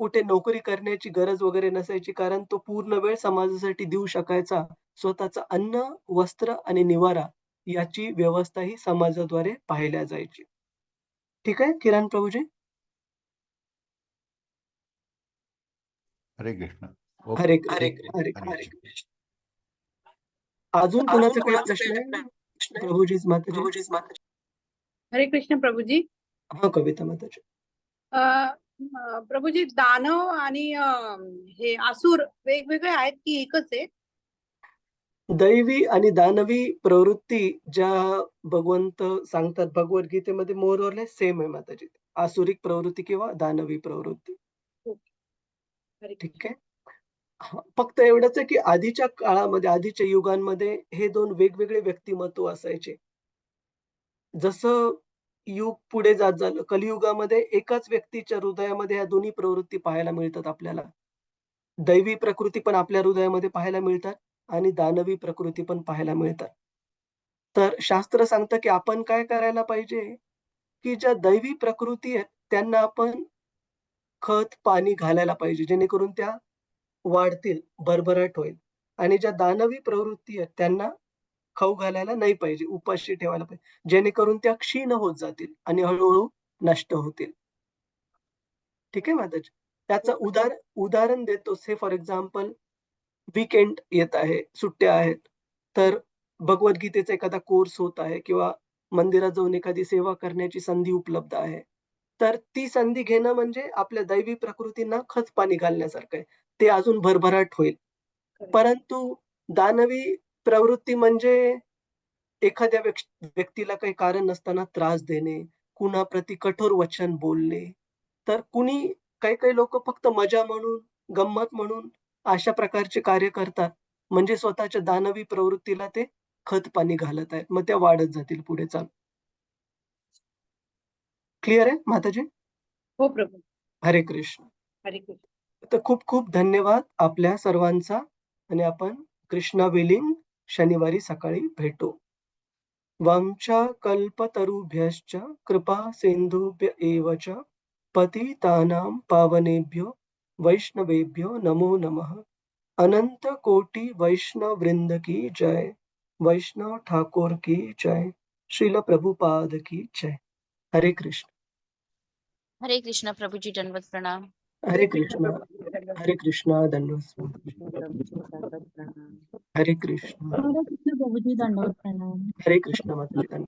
कुठे नोकरी करण्याची गरज वगैरे नसायची. कारण तो पूर्ण वेळ समाजासाठी देऊ शकायचा. स्वतःचं अन्न, वस्त्र आणि निवारा याची व्यवस्था ही समाजाद्वारे पाहिल्या जायची. ठीक आहे किरण प्रभूजी? हरे कृष्ण. हरे ओके. कृष्ण. हरे हरे कृष्ण. कृष्ण. अजून कोणाचा काही प्रश्न आहे? प्रभूजीच माताजी. हरे कृष्ण प्रभूजी. हा कविता माताजी. प्रभूजी, दानव आणि हे असुर वेगवेगळे आहेत की एकच आहे? दैवी आणि दानवी प्रवृत्ती ज्या भगवंत सांगतात भगवद्गीतेमध्ये मोर ऑर लेस सेम आहे माताजी. आसुरिक प्रवृत्ती किंवा दानवी प्रवृत्ती. हरे ठीक आहे. हां, फक्त एवढंच आहे की आधीच्या काळामध्ये, आधीच्या युगांमध्ये हे 2 वेगवेगळे व्यक्तिमत्व असायचे. जसं युग पुढे जात झालं, कलियुगामध्ये एकाच व्यक्तीच्या हृदयामध्ये ह्या दोन्ही प्रवृत्ती पाहायला मिळतात आपल्याला. दैवी प्रकृती पण आपल्या हृदयामध्ये पाहायला मिळतात आणि दानवी प्रकृती पण पाहायला मिळतात. तर शास्त्र सांगतं की आपण काय करायला पाहिजे, की ज्या दैवी प्रकृती आहेत त्यांना आपण खत, पाणी घालायला पाहिजे जेणेकरून त्या वाढतील, भरभराट होईल आणि ज्या दानवी प्रवृत्ती आहेत त्यांना खाऊ घालायला नाही पाहिजे, उपाशी ठेवायला पाहिजे. जेणेकरून त्या क्षीण होत जातील आणि हळू-हळू नष्ट होतील. ठीक आहे माताजी. त्याचं उदाहरण देतो. से फॉर एक्झाम्पल वीकेंड येत आहे, सुट्ट्या आहेत. तर भगवद्गीतेचा एखादा कोर्स होत आहे किंवा मंदिरात जाऊन एखादी सेवा करण्याची संधी उपलब्ध आहे. तर ती संधी घेणं म्हणजे आपल्या दैवी प्रकृतींना खत-पाणी घालण्यासारखं आहे. ते अजून भरभराट होईल. परंतु दानवी प्रवृत्ती म्हणजे एखाद्या व्यक्तीला काही कारण नसताना त्रास देणे, कुणाप्रती कठोर वचन बोलणे. तर काही-काही लोकं फक्त मजा म्हणून, गंमत म्हणून अशा प्रकारचे कार्य करतात. म्हणजे स्वतःच्या दानवी प्रवृत्तीला ते खत-पाणी घालत आहेत. मग त्या वाढत जातील पुढे चालून. क्लिअर आहे माताजी? हो प्रभू. हरे कृष्ण. हरे कृष्ण. तर खूप-खूप धन्यवाद आपल्या सर्वांचा आणि आपण कृष्णा विलिंग शनिवारी सकाळी भेटू. वाञ्छाकल्पतरुभ्यश्च कृपा सिन्धुभ्य एव च पतितानां पावनेभ्यो वैष्णवेभ्यो नमो नमः. अनंत कोटि वैष्णव वृंद की जय. वैष्णव ठाकुर की जय. श्रील प्रभुपाद की जय. हरे कृष्ण. हरे कृष्ण प्रभूजी, दंडवत प्रणाम. हरे कृष्ण. हरे कृष्ण. धन्यवाद. हरे कृष्ण. हरे कृष्ण प्रभूजी, दंडवत प्रणाम. हरे कृष्ण माताजी.